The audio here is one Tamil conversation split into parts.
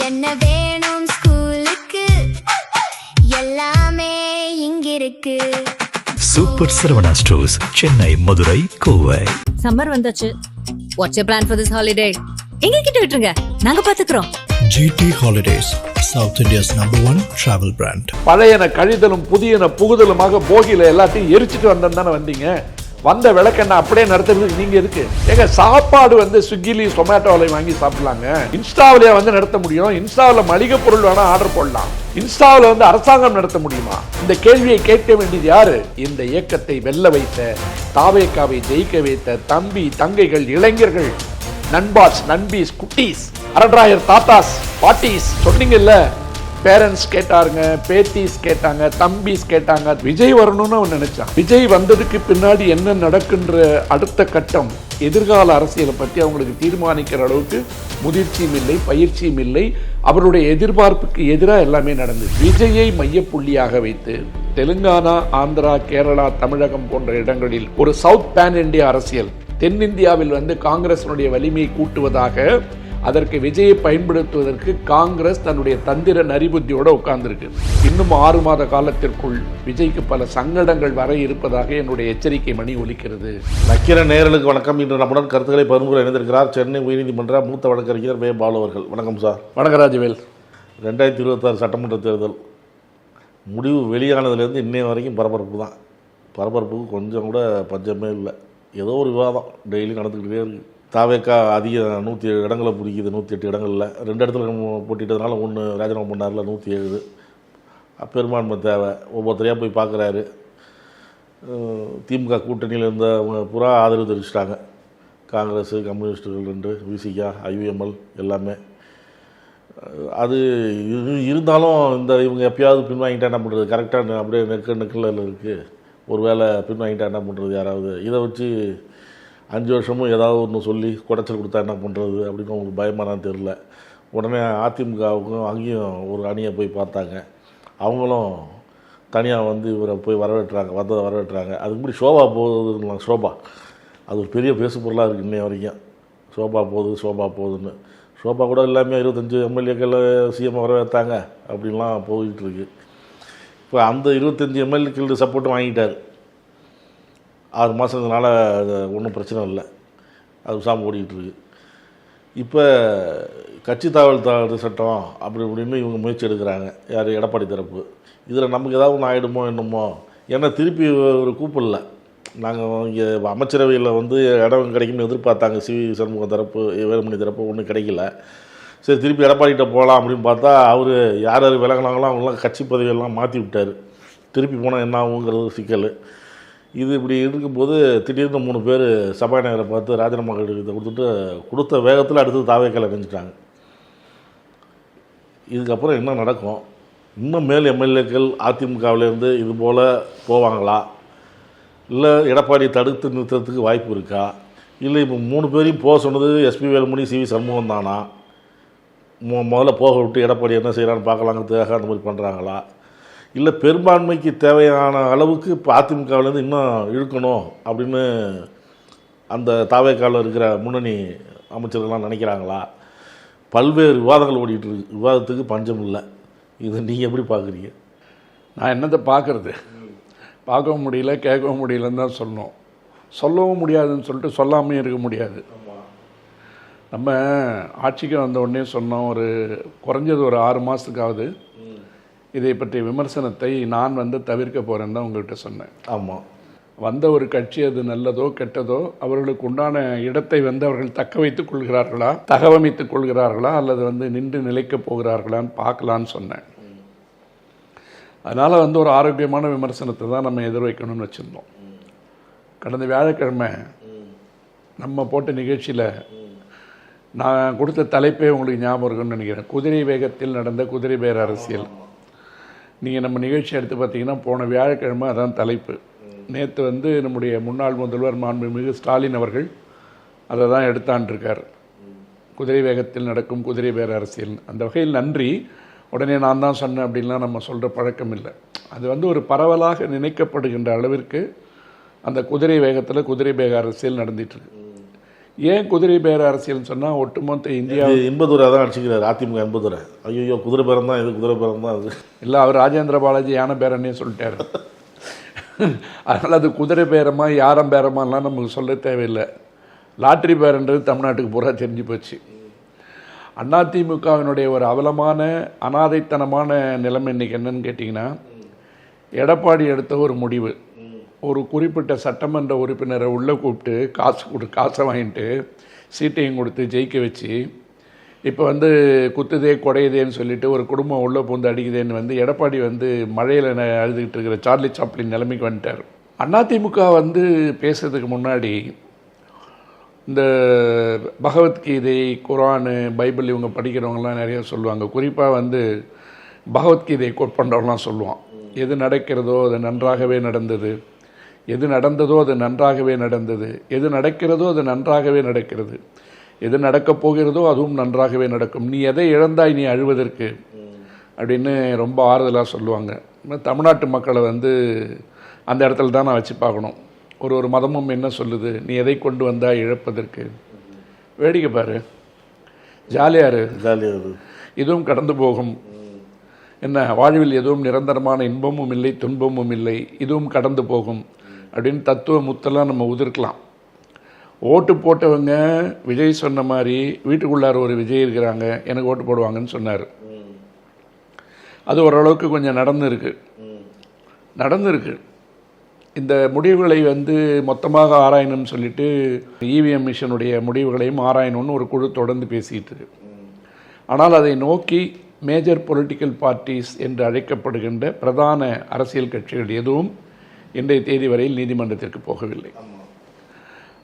என்ன வேணும் ஸ்கூலுக்கு எல்லாமே இங்கிருக்கு. Super Saravana stores, Chennai, Madurai, Kovai. Summer வந்தாச்சு. What's your plan for this holiday? எங்க கிட்ட விட்டுருங்க, நாங்க பாத்துக்கிறோம். GT Holidays, South India's #1 travel brand. பழையன கழிதலும் புதியன புகுதலுமாக போகியில எல்லாத்தையும் எரிச்சிட்டு வந்தேன் வந்தீங்க. வந்த விளக்கெண்ண அப்படியே நடத்துறதுக்கு நீங்க இருக்கு. எங்க சாப்பாடு ஸ்விக்கிலையும் சொமேட்டோலையும் வாங்கி சாப்பிடலாங்க. இன்ஸ்டாவிலேயே நடத்த முடியும். இன்ஸ்டாவில் மளிகை பொருள் வேணா ஆர்டர் போடலாம். இன்ஸ்டாவில் அரசாங்கம் நடத்த முடியுமா? இந்த கேள்வியை கேட்க வேண்டியது யாரு? இந்த இயக்கத்தை வெல்ல வைத்த, தாவேக்காவை ஜெயிக்க வைத்த தம்பி தங்கைகள், இளைஞர்கள், நண்பாஸ், நண்பீஸ், குட்டீஸ், அரட்ராயர், தாத்தாஸ், பாட்டீஸ் சொன்னீங்கல்ல. பேரண்ட்ஸ் கேட்டாருங்க, பேத்திஸ் கேட்டாங்க, தம்பிஸ் கேட்டாங்க. விஜய் வரணும்னு அவன் நினைச்சான். விஜய் வந்ததுக்கு பின்னாடி என்ன நடக்குன்ற அடுத்த கட்டம், எதிர்கால அரசியலை பற்றி அவங்களுக்கு தீர்மானிக்கிற அளவுக்கு முதிர்ச்சியும் இல்லை, பயிற்சியும் இல்லை. அவருடைய எதிர்பார்ப்புக்கு எதிராக எல்லாமே நடந்தது. விஜயை மையப்புள்ளியாக வைத்து தெலுங்கானா, ஆந்திரா, கேரளா, தமிழகம் போன்ற இடங்களில் ஒரு சவுத் பேன் இந்தியா அரசியல், தென்னிந்தியாவில் காங்கிரசினுடைய வலிமையை கூட்டுவதாக, அதற்கு விஜயை பயன்படுத்துவதற்கு காங்கிரஸ் தன்னுடைய தந்திர நரிபுத்தியோடு உட்கார்ந்துருக்கு. இன்னும் 6 மாத காலத்திற்குள் விஜய்க்கு பல சங்கடங்கள் வர இருப்பதாக என்னுடைய எச்சரிக்கை மணி ஒலிக்கிறது. நக்கீர நேயர்களுக்கு வணக்கம். இன்று நம்முடன் கருத்துக்களை பகிர்ந்து இணைந்திருக்கிறார் சென்னை உயர்நீதிமன்ற மூத்த வழக்கறிஞர் வே. பாலு அவர்கள். வணக்கம் சார். வணக்கம் ராஜவேல். 2026 சட்டமன்ற தேர்தல் முடிவு வெளியானதுலேருந்து இன்னைய வரைக்கும் பரபரப்பு தான். பரபரப்புக்கு கொஞ்சம் கூட பஞ்சமே இல்லை. ஏதோ ஒரு விவாதம் டெய்லி நடந்துக்கிட்டே இருக்குது. தாவேக்கா அதிக 107 இடங்களை பிடிக்குது. 108 இடங்களில் 2 இடத்துல போட்டிட்டதுனால 1 ராஜினாமா பண்ணார்ல, 107 பெரும்பான்மை தேவை. ஒவ்வொருத்தரையாக போய் பார்க்குறாரு. திமுக கூட்டணியில் இருந்தவங்க பூரா ஆதரவு தெரிவிச்சிட்டாங்க. காங்கிரஸ், கம்யூனிஸ்டுகள் 2, விசிகா, IUML எல்லாமே. அது இருந்தாலும் இவங்க எப்பயாவது பின்வாங்கிட்டா என்ன பண்ணுறது? கரெக்டாக அப்படியே நெக்கில் இருக்குது. ஒரு வேளை பின்வாங்கிட்டா என்ன பண்ணுறது? யாராவது இதை வச்சு 5 வருஷமும் ஏதாவது ஒன்று சொல்லி குடைச்சல் கொடுத்தா என்ன பண்ணுறது அப்படின்னு அவங்களுக்கு பயமானான்னு தெரில. உடனே அதிமுகவுக்கும் அங்கேயும் ஒரு அணியை போய் பார்த்தாங்க. அவங்களும் தனியாக இவரை போய் வரவேற்றாங்க, வந்ததை வரவேற்றாங்க. அதுக்கு முன்னாடி ஷோபா போகுதுங்களா, ஷோபா அது ஒரு பெரிய பேசு பொருளாக இருக்குது இன்னைய வரைக்கும். ஷோபா போகுதுன்னு. ஷோபா கூட எல்லாமே 25 MLAக்கள் சிஎம் வரவேற்றாங்க அப்படின்லாம் போய்கிட்டு இருக்கு. இப்போ அந்த 25 MLAக்கள் சப்போர்ட்டும் வாங்கிட்டார். 6 மாதத்தினால ஒன்றும் பிரச்சனை இல்லை. அது சாமி ஓடிக்கிட்டு இருக்கு. இப்போ கட்சி தாவல் சட்டம் அப்படி இப்படின்னு இவங்க முயற்சி எடுக்கிறாங்க. யார்? எடப்பாடி தரப்பு. இதில் நமக்கு ஏதாவது ஒன்று ஆகிடுமோ என்னமோ. ஏன்னா திருப்பி ஒரு கூப்பிடல. நாங்கள் இங்கே அமைச்சரவையில் இடம் கிடைக்கும்னு எதிர்பார்த்தாங்க. சிவி சண்முகம் தரப்பு, வேலுமணி தரப்பு ஒன்றும் கிடைக்கல. சரி, திருப்பி எடப்பாடிகிட்ட போகலாம் அப்படின்னு பார்த்தா அவர் யார் விலகினாங்களோ அவங்களாம் கட்சி பதவியெல்லாம் மாற்றி விட்டார். திருப்பி போனால் என்ன ஆகுங்கிறது சிக்கல். இது இப்படி இருக்கும்போது திடீர்னு 3 பேர் சபாநாயகரை பார்த்து ராஜினாமா கடிதத்தை கொடுத்த வேகத்தில் அடுத்தது தாவேக்கால இணைஞ்சிட்டாங்க. இதுக்கப்புறம் என்ன நடக்கும்? இன்னும் மேல் MLAக்கள் அதிமுகவிலேருந்து இது போல் போவாங்களா? இல்லை எடப்பாடி தடுத்து நிறுத்துறதுக்கு வாய்ப்பு இருக்கா? இல்லை இப்போ 3 பேரையும் போக சொன்னது SP வேலுமணி, சிவி சண்முகம் தானா? முதல்ல போக விட்டு எடப்பாடி என்ன செய்யலான்னு பார்க்கலாங்கிறதுக்காக அந்த மாதிரி பண்ணுறாங்களா? இல்லை பெரும்பான்மைக்கு தேவையான அளவுக்கு இப்போ அதிமுகவிலேருந்து இன்னும் இழுக்கணும் அப்படின்னு அந்த தாவேக்காவில் இருக்கிற முன்னணி அமைச்சர்கள்லாம் நினைக்கிறாங்களா? பல்வேறு விவாதங்கள் ஓடிட்டு இருக்கு. விவாதத்துக்கு பஞ்சம் இல்லை. இதை நீங்கள் எப்படி பார்க்குறீங்க? நான் என்னத்தை பார்க்குறது? பார்க்கவும் முடியல, கேட்கவும் முடியலன்னு தான் சொல்லணும். சொல்லவும் முடியாதுன்னு சொல்லிட்டு சொல்லாமையும் இருக்க முடியாது. நம்ம ஆட்சிக்கு வந்த உடனே சொன்னோம், குறைஞ்சது ஒரு 6 மாதத்துக்காவது இதை பற்றிய விமர்சனத்தை நான் தவிர்க்க போகிறேன்னு தான் உங்கள்கிட்ட சொன்னேன். ஆமாம், வந்த ஒரு கட்சி அது நல்லதோ கெட்டதோ அவர்களுக்கு உண்டான இடத்தை அவர்கள் தக்க வைத்துக் கொள்கிறார்களா, தகவமைத்துக் கொள்கிறார்களா, அல்லது நின்று நிலைக்கப் போகிறார்களான்னு பார்க்கலான்னு சொன்னேன். அதனால் ஒரு ஆரோக்கியமான விமர்சனத்தை தான் நம்ம எதிர்வைக்கணும்னு வச்சுருந்தோம். கடந்த வியாழக்கிழமை நம்ம போட்ட நிகழ்ச்சியில் நான் கொடுத்த தலைப்பே உங்களுக்கு ஞாபகம் இருக்குன்னு நினைக்கிறேன். குதிரை வேகத்தில் நடந்த குதிரை பேர அரசியல். நீங்கள் நம்ம நிகழ்ச்சி எடுத்து பார்த்தீங்கன்னா போன வியாழக்கிழமை அதான் தலைப்பு. நேற்று நம்முடைய முன்னாள் முதல்வர் மாண்புமிகு ஸ்டாலின் அவர்கள் அதை தான் எடுத்தான்ருக்கார். குதிரை வேகத்தில் நடக்கும் குதிரை பேர அரசியல். அந்த வகையில் நன்றி. உடனே நான் தான் சொன்னேன் அப்படின்லாம் நம்ம சொல்கிற பழக்கம் இல்லை. அது ஒரு பரவலாக நினைக்கப்படுகின்ற அளவிற்கு அந்த குதிரை வேகத்தில் குதிரை வேக அரசியல் நடந்துகிட்ருக்கு. ஏன் குதிரை பேர அரசியல்னு சொன்னால் ஒட்டுமொத்த இந்தியா இன்பதுரை தான் அடிச்சுக்கிறாரு அதிமுக இன்பதுரை. ஐயோ குதிரை பேரம் தான் இது, குதிரை பேரம் தான் அது. இல்லை, அவர் ராஜேந்திர பாலாஜி யானை பேரன்னே சொல்லிட்டாரு. அதனால் அது குதிரை பேரமா யாரம் பேரமாலாம் நமக்கு சொல்ல தேவையில்லை. லாட்ரி பேரன்றது தமிழ்நாட்டுக்கு பூரா தெரிஞ்சு போச்சு. அதிமுகவினுடைய ஒரு அவலமான அனாதைத்தனமான நிலைமை இன்றைக்கி என்னன்னு கேட்டிங்கன்னா, எடப்பாடி எடுத்த ஒரு முடிவு, ஒரு குறிப்பிட்ட சட்டமன்ற உறுப்பினரை உள்ளே கூப்பிட்டு காசை வாங்கிட்டு சீட்டையும் கொடுத்து ஜெயிக்க வச்சு, இப்போ வந்து குத்துதே குடையுதேன்னு சொல்லிட்டு ஒரு குடும்பம் உள்ளே பூந்து அடிக்குதேன்னு வந்து எடப்பாடி வந்து மழையில் அழுதுகிட்டு இருக்கிற சார்லி சாப்ளின் நிலைமைக்கு வந்துட்டார். அதிமுக வந்து பேசுறதுக்கு முன்னாடி இந்த பகவத்கீதை, குரானு, பைபிள் இவங்க படிக்கிறவங்கலாம் நிறைய சொல்லுவாங்க. குறிப்பாக வந்து பகவத்கீதையை கோட் பண்ணுறவங்களாம் சொல்லுவான், எது நடக்கிறதோ அது நன்றாகவே நடந்தது, எது நடந்ததோ அது நன்றாகவே நடந்தது, எது நடக்கிறதோ அது நன்றாகவே நடக்கிறது, எது நடக்கப் போகிறதோ அதுவும் நன்றாகவே நடக்கும், நீ எதை இழந்தாய் நீ அழுவதற்கு அப்படின்னு ரொம்ப ஆறுதலாக சொல்லுவாங்க. தமிழ்நாட்டு மக்களை வந்து அந்த இடத்துல தான் நான் வச்சு பார்க்கணும். ஒரு மதமும் என்ன சொல்லுது, நீ எதை கொண்டு வந்தாய் இழப்பதற்கு, வேடிக்கை பாரு, ஜாலியாரு, இதுவும் கடந்து போகும், என்ன வாழ்வில் எதுவும் நிரந்தரமான இன்பமும் இல்லை துன்பமும் இல்லை, இதுவும் கடந்து போகும் அப்படின்னு தத்துவ முத்தெல்லாம் நம்ம உதிர்க்கலாம். ஓட்டு போட்டவங்க விஜய் சொன்ன மாதிரி வீட்டுக்குள்ளார ஒரு விஜய் இருக்கிறாங்க, எனக்கு ஓட்டு போடுவாங்கன்னு சொன்னார். அது ஓரளவுக்கு கொஞ்சம் நடந்துருக்கு. இந்த முடிவுகளை வந்து மொத்தமாக ஆராயணும்னு சொல்லிட்டு இவிஎம் மிஷனுடைய முடிவுகளையும் ஆராயணும்னு ஒரு குழு தொடர்ந்து பேசிகிட்டு இருக்கு. ஆனால் அதை நோக்கி மேஜர் பொலிட்டிக்கல் பார்ட்டிஸ் என்று அழைக்கப்படுகின்ற பிரதான அரசியல் கட்சிகள் எதுவும் இன்றைய தேதி வரையில் நீதிமன்றத்திற்கு போகவில்லை.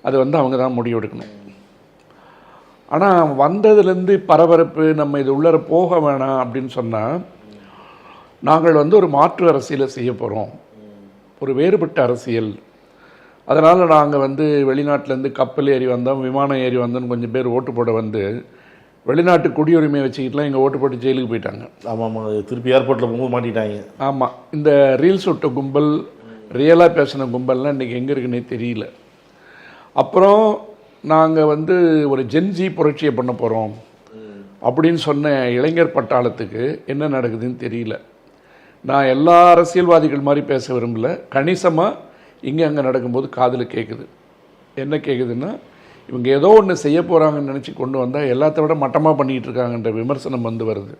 அது வந்து அவங்க தான் முடிவெடுக்கணும். ஆனால் வந்ததுலேருந்து பரபரப்பு, நம்ம இது உள்ளர போக வேணாம் அப்படின்னு சொன்னால், நாங்கள் வந்து ஒரு மாற்று அரசியலை செய்ய போகிறோம், ஒரு வேறுபட்ட அரசியல். அதனால் நாங்கள் வந்து வெளிநாட்டிலேருந்து கப்பல் ஏறி வந்தோம், விமானம் ஏறி வந்தோம்னு கொஞ்சம் பேர் ஓட்டு போட வந்து வெளிநாட்டு குடியுரிமையை வச்சுக்கிட்டுலாம் இங்கே ஓட்டு போட்டு ஜெயிலுக்கு போயிட்டாங்க. ஆமாம், திருப்பி ஏர்போர்ட்டில் போகும்போது மாட்டிட்டாங்க. ஆமாம், இந்த ரீல்ஸ் விட்ட கும்பல், ரியலாக பேசின கும்பல்லாம் இன்றைக்கி எங்கே இருக்குன்னே தெரியல. அப்புறம் நாங்கள் வந்து ஒரு ஜென்ஜி புரட்சியை பண்ண போகிறோம் அப்படின்னு சொன்ன இளைஞர் பட்டாளத்துக்கு என்ன நடக்குதுன்னு தெரியல. நான் எல்லா அரசியல்வாதிகள் மாதிரி பேச விரும்பல, கணிசமாக இங்கே அங்கே நடக்கும்போது காதில் கேட்குது. என்ன கேட்குதுன்னா, இவங்க ஏதோ ஒன்று செய்ய போகிறாங்கன்னு நினச்சி கொண்டு வந்தால் எல்லாத்த விட மட்டமாக பண்ணிக்கிட்டு இருக்காங்கன்ற விமர்சனம் வந்து வருது.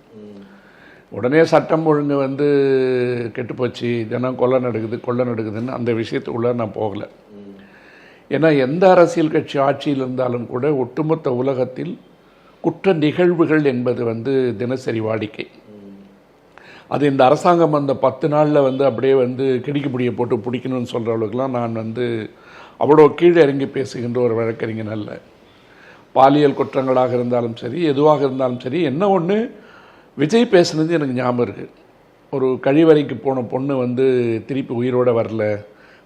உடனே சட்டம் ஒழுங்கு வந்து கெட்டுப்போச்சு, தினம் கொள்ளை நடக்குதுன்னு அந்த விஷயத்துக்குள்ளே நான் போகலை. ஏன்னா எந்த அரசியல் கட்சி ஆட்சியில் இருந்தாலும் கூட ஒட்டுமொத்த உலகத்தில் குற்ற நிகழ்வுகள் என்பது வந்து தினசரி வாடிக்கை. அது இந்த அரசாங்கம் அந்த 10 நாளில் வந்து அப்படியே வந்து கிடிக்கு பிடியை போட்டு பிடிக்கணும்னு சொல்கிற அளவுக்குலாம் நான் வந்து அவ்வளோ கீழே இறங்கி பேசுகின்ற ஒரு வழக்கறிஞன் அல்ல. பாலியல் குற்றங்களாக இருந்தாலும் சரி, எதுவாக இருந்தாலும் சரி, என்ன ஒன்று விஜய் பேசுனது எனக்கு ஞாபகம் இருக்குது. ஒரு கழிவறைக்கு போன பொண்ணு வந்து திருப்பி உயிரோடு வரல,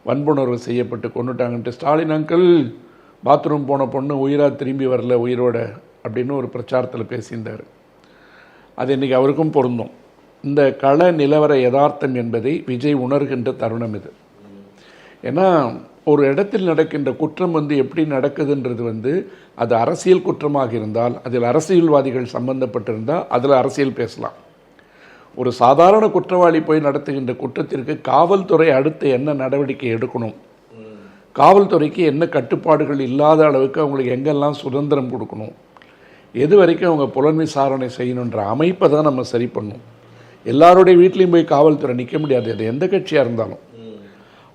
வன்புணர்வு செய்யப்பட்டு கொண்டுட்டாங்கன்ட்டு ஸ்டாலின் அங்கிள் பாத்ரூம் போன பொண்ணு உயிராக திரும்பி வரல உயிரோட அப்படின்னு ஒரு பிரச்சாரத்தில் பேசியிருந்தார். அது இன்றைக்கி அவருக்கும் பொருந்தும். இந்த கள நிலவர யதார்த்தம் என்பதை விஜய் உணர்கின்ற தருணம் இது. ஏன்னா ஒரு இடத்தில் நடக்கின்ற குற்றம் வந்து எப்படி நடக்குதுன்றது வந்து அது அரசியல் குற்றமாக இருந்தால், அதில் அரசியல்வாதிகள் சம்பந்தப்பட்டிருந்தால் அதில் அரசியல் பேசலாம். ஒரு சாதாரண குற்றவாளி போய் நடத்துகின்ற குற்றத்திற்கு காவல்துறை அடுத்து என்ன நடவடிக்கை எடுக்கணும், காவல்துறைக்கு என்ன கட்டுப்பாடுகள் இல்லாத அளவுக்கு அவங்களுக்கு எங்கெல்லாம் சுதந்திரம் கொடுக்கணும், எது வரைக்கும் அவங்க புலன் விசாரணை செய்யணுன்ற அமைப்பை தான் நம்ம சரி பண்ணணும். எல்லாருடைய வீட்லேயும் போய் காவல்துறை நிற்க முடியாது, அது எந்த கட்சியாக இருந்தாலும்.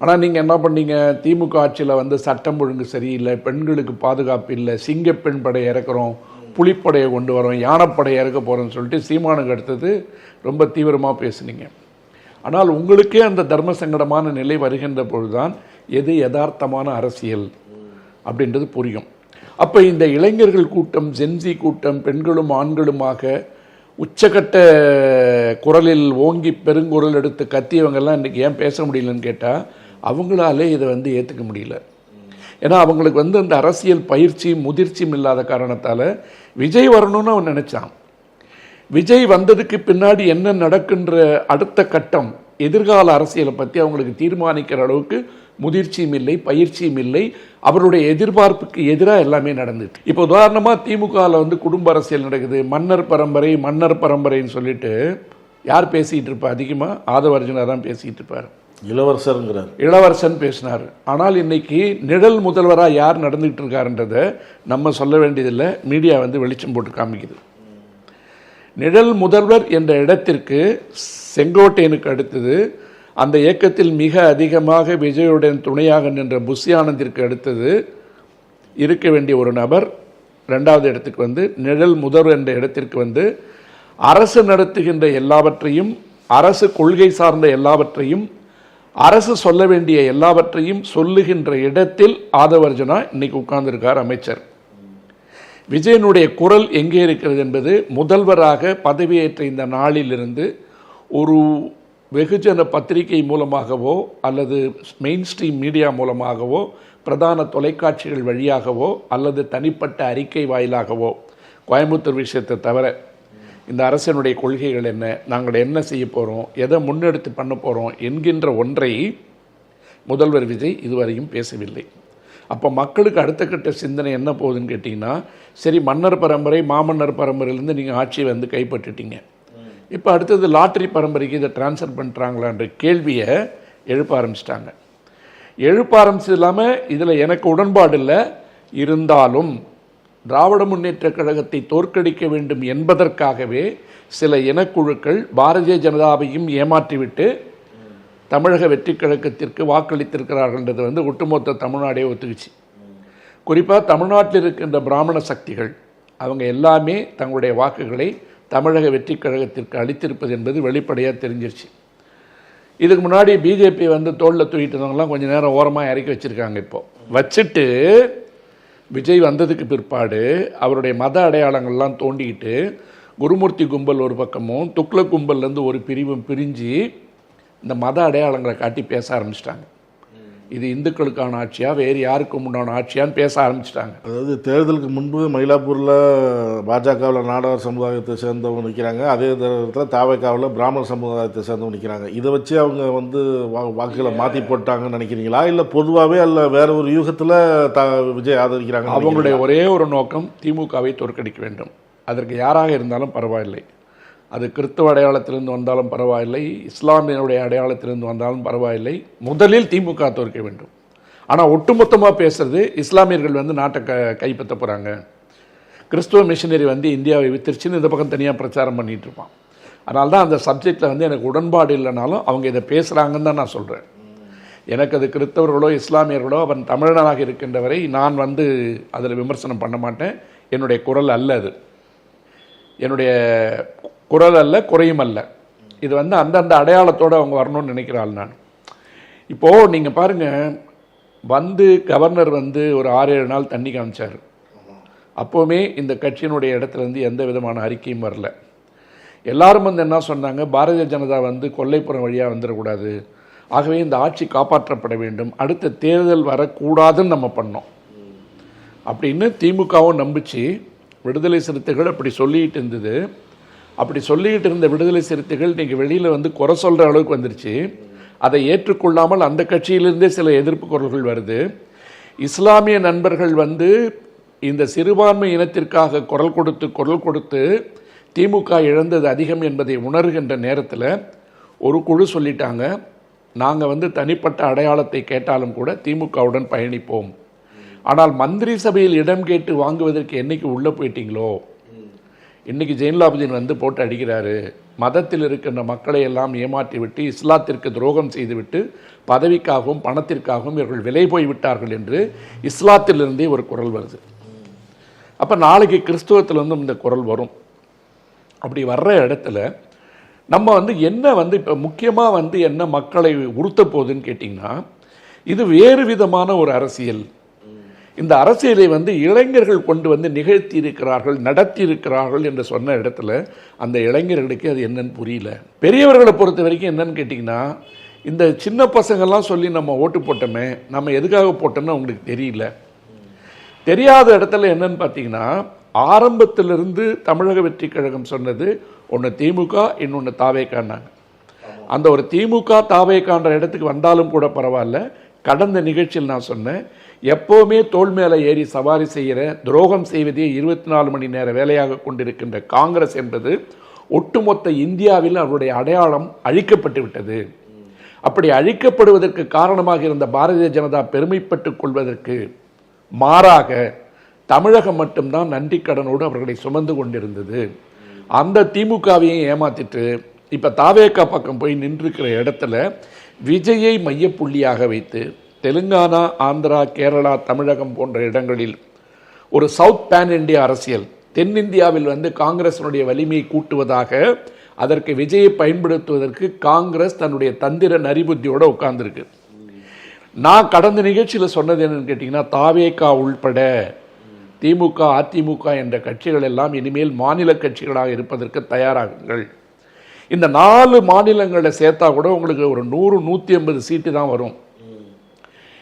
ஆனால் நீங்கள் என்ன பண்ணீங்க, திமுக ஆட்சியில் வந்து சட்டம் ஒழுங்கு சரியில்லை, பெண்களுக்கு பாதுகாப்பு இல்லை, சிங்கப்பெண் படை இறக்குறோம், புலிப்படையை கொண்டு வரோம், யானைப்படையை இறக்க போகிறோன்னு சொல்லிட்டு சீமானுக்கு அடுத்தது ரொம்ப தீவிரமாக பேசுனீங்க. ஆனால் உங்களுக்கே அந்த தர்ம சங்கடமான நிலை வருகின்ற பொழுதுதான் எது யதார்த்தமான அரசியல் அப்படின்றது புரியும். அப்போ இந்த இளைஞர்கள் கூட்டம், ஜென்சி கூட்டம், பெண்களும் ஆண்களுமாக உச்சக்கட்ட குரலில் ஓங்கி பெருங்குரல் எடுத்து கத்தியவங்கெல்லாம் இன்றைக்கி ஏன் பேச முடியலன்னு கேட்டால், அவங்களாலே இதை வந்து ஏற்றுக்க முடியல. ஏன்னா அவங்களுக்கு வந்து அந்த அரசியல் பயிற்சியும் முதிர்ச்சியும் இல்லாத காரணத்தால் விஜய் வரணும்னு அவன் நினச்சான். விஜய் வந்ததுக்கு பின்னாடி என்ன நடக்குன்ற அடுத்த கட்டம், எதிர்கால அரசியலை பற்றி அவங்களுக்கு தீர்மானிக்கிற அளவுக்கு முதிர்ச்சியும் இல்லை, பயிற்சியும் இல்லை. அவருடைய எதிர்பார்ப்புக்கு எதிராக எல்லாமே நடந்துட்டு. இப்போ உதாரணமாக திமுகவில் வந்து குடும்ப அரசியல் நடக்குது. மன்னர் பரம்பரைன்னு சொல்லிட்டு யார் பேசிகிட்டு இருப்பா? அதிகமாக ஆதவ அர்ஜுனா தான் பேசிகிட்டு இருப்பார். இளவரசன் பேசினார். ஆனால் இன்னைக்கு நிழல் முதல்வராக யார் நடந்துகிட்டு இருக்காருன்றதை நம்ம சொல்ல வேண்டியதில்லை, மீடியா வந்து வெளிச்சம் போட்டு காமிக்குது. நிழல் முதல்வர் என்ற இடத்திற்கு செங்கோட்டையனுக்கு அடுத்தது, அந்த இயக்கத்தில் மிக அதிகமாக விஜயுடன் துணையாக நின்ற புஷி ஆனந்திற்கு அடுத்தது இருக்க வேண்டிய ஒரு நபர் ரெண்டாவது இடத்துக்கு வந்து நிழல் முதல்வர் என்ற இடத்திற்கு வந்து அரசு நடத்துகின்ற எல்லாவற்றையும், அரசு கொள்கை சார்ந்த எல்லாவற்றையும், அரசு சொல்ல வேண்டிய எல்லாவற்றையும் சொல்லுகின்ற இடத்தில் ஆதவ அர்ஜுனா இன்னைக்கு உட்கார்ந்திருக்கார் அமைச்சர். விஜயனுடைய குரல் எங்கே இருக்கிறது என்பது முதல்வராக பதவியேற்ற இந்த நாளிலிருந்து ஒரு வெகுஜன பத்திரிகை மூலமாகவோ அல்லது மெயின் ஸ்ட்ரீம் மீடியா மூலமாகவோ பிரதான தொலைக்காட்சிகள் வழியாகவோ அல்லது தனிப்பட்ட அறிக்கை வாயிலாகவோ கோயம்புத்தூர் விஷயத்தை தவிர இந்த அரசினுடைய கொள்கைகள் என்ன, நாங்கள் என்ன செய்ய போகிறோம், எதை முன்னெடுத்து பண்ண போகிறோம் என்கின்ற ஒன்றை முதல்வர் விஜய் இதுவரையும் பேசவில்லை. அப்போ மக்களுக்கு அடுத்த கட்ட சிந்தனை என்ன போகுதுன்னு கேட்டிங்கன்னா, சரி மன்னர் பரம்பரை மாமன்னர் பரம்பரையிலேருந்து நீங்கள் ஆட்சியை வந்து கைப்பற்றிட்டீங்க, இப்போ அடுத்தது லாட்ரி பரம்பரைக்கு இதை டிரான்ஸ்ஃபர் பண்ணுறாங்களான்ற கேள்வியை எழுப்ப ஆரம்பிச்சிட்டாங்க. எழுப்ப ஆரம்பிச்சது இல்லாமல் இதில் எனக்கு உடன்பாடு இல்லை, இருந்தாலும் திராவிட முன்னேற்ற கழகத்தை தோற்கடிக்க வேண்டும் என்பதற்காகவே சில இனக்குழுக்கள் பாரதிய ஜனதாவையும் ஏமாற்றிவிட்டு தமிழக வெற்றி கழகத்திற்கு வாக்களித்திருக்கிறார்கள்ன்றது வந்து ஒட்டுமொத்த தமிழ்நாடே ஒத்துக்குச்சு. குறிப்பாக தமிழ்நாட்டில் இருக்கின்ற பிராமண சக்திகள் அவங்க எல்லாமே தங்களுடைய வாக்குகளை தமிழக வெற்றி கழகத்திற்கு அளித்திருப்பது என்பது வெளிப்படையாக தெரிஞ்சிருச்சு. இதுக்கு முன்னாடி பிஜேபி வந்து தோளில் தூக்கிட்டு இருந்தவங்களாம் கொஞ்சம் நேரம் ஓரமாக இறக்கி வச்சுருக்காங்க. இப்போது வச்சுட்டு விஜய் வந்ததுக்கு பிற்பாடு அவருடைய மத அடையாளங்கள்லாம் தோண்டிக்கிட்டு குருமூர்த்தி கும்பல் ஒரு பக்கமும் துக்ளக் கும்பல்லேருந்து ஒரு பிரிவும் பிரிஞ்சு இந்த மத அடையாளங்களை காட்டி பேச ஆரம்பிச்சிட்டாங்க. இது இந்துக்களுக்கான ஆட்சியா வேறு யாருக்கும் உண்டான ஆட்சியான்னு பேச ஆரம்பிச்சிட்டாங்க. அதாவது தேர்தலுக்கு முன்பு மயிலாப்பூரில் பாஜகவில் நாடார் சமுதாயத்தை சேர்ந்தவங்க நிற்கிறாங்க, அதே நேரத்தில் தாவேக்காவில் பிராமண சமுதாயத்தை சேர்ந்தவங்க நிற்கிறாங்க. இதை வச்சு அவங்க வந்து வாக்குகளை மாற்றி போட்டாங்கன்னு நினைக்கிறீங்களா, இல்லை பொதுவாகவே அல்ல வேற ஒரு யூகத்தில் விஜய் ஆதரிக்கிறாங்க? அவங்களுடைய ஒரே ஒரு நோக்கம் திமுகவை தோற்கடிக்க வேண்டும். அதற்கு யாராக இருந்தாலும் பரவாயில்லை, அது கிறிஸ்தவ அடையாளத்திலிருந்து வந்தாலும் பரவாயில்லை, இஸ்லாமியனுடைய அடையாளத்திலிருந்து வந்தாலும் பரவாயில்லை, முதலில் திமுக தோற்க வேண்டும். ஆனால் ஒட்டுமொத்தமாக பேசுறது இஸ்லாமியர்கள் வந்து நாட்டை கைப்பற்ற போகிறாங்க, கிறிஸ்துவ மிஷினரி வந்து இந்தியாவை வித்துருச்சுன்னு இந்த பக்கம் தனியாக பிரச்சாரம் பண்ணிகிட்டு இருப்பான். அதனால தான் அந்த சப்ஜெக்டில் வந்து எனக்கு உடன்பாடு இல்லைனாலும் அவங்க இதை பேசுகிறாங்கன்னு தான் நான் சொல்கிறேன். எனக்கு அது கிறிஸ்தவர்களோ இஸ்லாமியர்களோ அவன் தமிழனாக இருக்கின்ற வரை நான் வந்து அதில் விமர்சனம் பண்ண மாட்டேன். என்னுடைய குரல் அல்ல, அது என்னுடைய குரல் அல்ல, குறையும் அல்ல. இது வந்து அந்தந்த அடையாளத்தோடு அவங்க வரணும்னு நினைக்கிறாள். நான் இப்போது நீங்கள் பாருங்கள், வந்து கவர்னர் வந்து ஒரு 6-7 நாள் தண்ணி காமிச்சார். அப்போவுமே இந்த கட்சியினுடைய இடத்துலேருந்து எந்த விதமான அறிக்கையும் வரல. எல்லாரும் வந்து என்ன சொன்னாங்க, பாரதிய ஜனதா வந்து கொல்லைப்புறம் வழியாக வந்துடக்கூடாது, ஆகவே இந்த ஆட்சி காப்பாற்றப்பட வேண்டும், அடுத்த தேர்தல் வரக்கூடாதுன்னு நம்ம பண்ணோம் அப்படின்னு திமுகவும் நம்பிச்சு விடுதலை சிறுத்தைகள் அப்படி சொல்லிகிட்டு இருந்தது. அப்படி சொல்லிக்கிட்டு இருந்த விடுதலை சிறுத்தைகள் இன்றைக்கி வெளியில் வந்து குறை சொல்கிற அளவுக்கு வந்துருச்சு. அதை ஏற்றுக்கொள்ளாமல் அந்த கட்சியிலிருந்தே சில எதிர்ப்பு குரல்கள் வருது. இஸ்லாமிய நண்பர்கள் வந்து இந்த சிறுபான்மை இனத்திற்காக குரல் கொடுத்து திமுக இழந்தது அதிகம் என்பதை உணர்கின்ற நேரத்தில் ஒரு குழு சொல்லிட்டாங்க, நாங்கள் வந்து தனிப்பட்ட அடையாளத்தை கேட்டாலும் கூட திமுகவுடன் பயணிப்போம், ஆனால் மந்திரி சபையில் இடம் கேட்டு வாங்குவதற்கு என்னைக்கு உள்ளே போயிட்டீங்களோ, இன்றைக்கி ஜெயின்லாபுதீன் வந்து போட்டு அடிக்கிறாரு, மதத்தில் இருக்கின்ற மக்களை எல்லாம் ஏமாற்றி விட்டு இஸ்லாத்திற்கு துரோகம் செய்துவிட்டு பதவிக்காகவும் பணத்திற்காகவும் இவர்கள் விலை போய்விட்டார்கள் என்று இஸ்லாத்திலிருந்தே ஒரு குரல் வருது. அப்போ நாளைக்கு கிறிஸ்துவத்திலிருந்தும் இந்த குரல் வரும். அப்படி வர்ற இடத்துல நம்ம வந்து என்ன வந்து இப்போ முக்கியமாக வந்து என்ன மக்களை உறுத்த போகுதுன்னு கேட்டிங்கன்னா, இது வேறு விதமான ஒரு அரசியல். இந்த அரசியலை வந்து இளைஞர்கள் கொண்டு வந்து நிகழ்த்தி இருக்கிறார்கள், நடத்தி இருக்கிறார்கள் என்று சொன்ன இடத்துல அந்த இளைஞர்களுக்கு அது என்னன்னு புரியல. பெரியவர்களை பொறுத்த வரைக்கும் என்னன்னு கேட்டிங்கன்னா, இந்த சின்ன பசங்கள்லாம் சொல்லி நம்ம ஓட்டு போட்டோமே, நம்ம எதுக்காக போட்டோம்னு அவங்களுக்கு தெரியல. தெரியாத இடத்துல என்னன்னு பார்த்தீங்கன்னா, ஆரம்பத்திலிருந்து தமிழக வெற்றி கழகம் சொன்னது ஒன்று திமுக, இன்னொன்று தாவேக்கான்னாங்க. அந்த ஒரு திமுக தாவேக்கான்ற இடத்துக்கு வந்தாலும் கூட பரவாயில்ல, கடந்த நிகழ்ச்சியில் நான் சொன்னேன், எப்போவுமே தோள் மேலே ஏறி சவாரி செய்கிற, துரோகம் செய்வதே 24 மணி நேர வேலையாக கொண்டிருக்கின்ற காங்கிரஸ் என்பது ஒட்டுமொத்த இந்தியாவில் அவருடைய அடையாளம் அழிக்கப்பட்டு விட்டது. அப்படி அழிக்கப்படுவதற்கு காரணமாக இருந்த பாரதிய ஜனதா பெருமைப்பட்டுக் கொள்வதற்கு மாறாக தமிழகம் மட்டும்தான் நன்றி கடனோடு அவர்களை சுமந்து கொண்டிருந்தது. அந்த திமுகவையும் ஏமாத்திட்டு இப்போ தாவேகா பக்கம் போய் நின்றிருக்கிற இடத்துல விஜயை மையப்புள்ளியாக வைத்து தெலுங்கானா, ஆந்திரா, கேரளா, தமிழகம் போன்ற இடங்களில் ஒரு சவுத் பேன் இந்தியா அரசியல், தென்னிந்தியாவில் வந்து காங்கிரஸினுடைய வலிமையை கூட்டுவதாக, அதற்கு விஜயை பயன்படுத்துவதற்கு காங்கிரஸ் தன்னுடைய தந்திர நரிபுத்தியோடு உட்கார்ந்துருக்கு. நான் கடந்த நிகழ்ச்சியில் சொன்னது என்னன்னு கேட்டிங்கன்னா, தாவேகா உள்பட திமுக, அதிமுக என்ற கட்சிகள் எல்லாம் இனிமேல் மாநில கட்சிகளாக இருப்பதற்கு தயாராகுங்கள். இந்த 4 மாநிலங்களை சேர்த்தா கூட உங்களுக்கு ஒரு 100-150 சீட்டு தான் வரும்.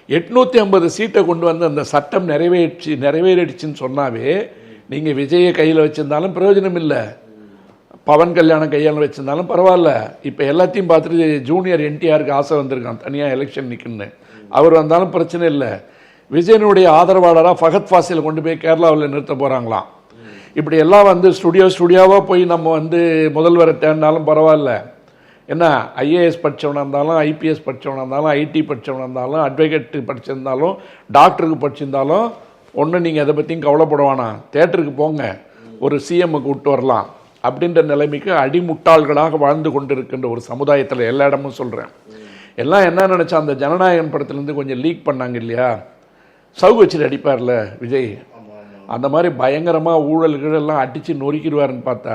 850 சீட்டை கொண்டு வந்து அந்த சட்டம் நிறைவேறிடுச்சுன்னு சொன்னாவே நீங்கள் விஜயை கையில் வச்சுருந்தாலும் பிரயோஜனம் இல்லை, பவன் கல்யாணம் கையால் வச்சுருந்தாலும் பரவாயில்ல. இப்போ எல்லாத்தையும் பார்த்துட்டு ஜூனியர் என்டிஆருக்கு ஆசை வந்திருக்கான் தனியாக எலெக்ஷன் நிற்கணுன்னு. அவர் வந்தாலும் பிரச்சனை இல்லை. விஜயனுடைய ஆதரவாளராக ஃபகத் ஃபாசிலை கொண்டு போய் கேரளாவில் நிறுத்த போகிறாங்களாம். இப்படி எல்லாம் வந்து ஸ்டுடியோவாக போய் நம்ம வந்து முதல்வரை தேடினாலும் பரவாயில்ல. என்ன ஐஏஎஸ் படித்தவனாக இருந்தாலும், ஐபிஎஸ் படித்தவனாக இருந்தாலும், ஐடி படித்தவனாக இருந்தாலும், அட்வொகேட்டு படிச்சிருந்தாலும், டாக்டருக்கு படிச்சிருந்தாலும் ஒன்றும் நீங்கள் அதை பற்றியும் கவலைப்படுவானா, தேட்டருக்கு போங்க, ஒரு சிஎம்முக்கு விட்டு வரலாம் அப்படின்ற நிலைமைக்கு அடிமுட்டாள்களாக வாழ்ந்து கொண்டிருக்கின்ற ஒரு சமுதாயத்தில் எல்லா இடமும் சொல்கிறேன். எல்லாம் என்ன நினச்சா, அந்த ஜனநாயகன் படத்துலேருந்து கொஞ்சம் லீக் பண்ணாங்க இல்லையா, சவுகு வச்சுட்டு அடிப்பார்ல விஜய், அந்த மாதிரி பயங்கரமாக ஊழல்களெல்லாம் அடித்து நொறுக்கிடுவாருன்னு பார்த்தா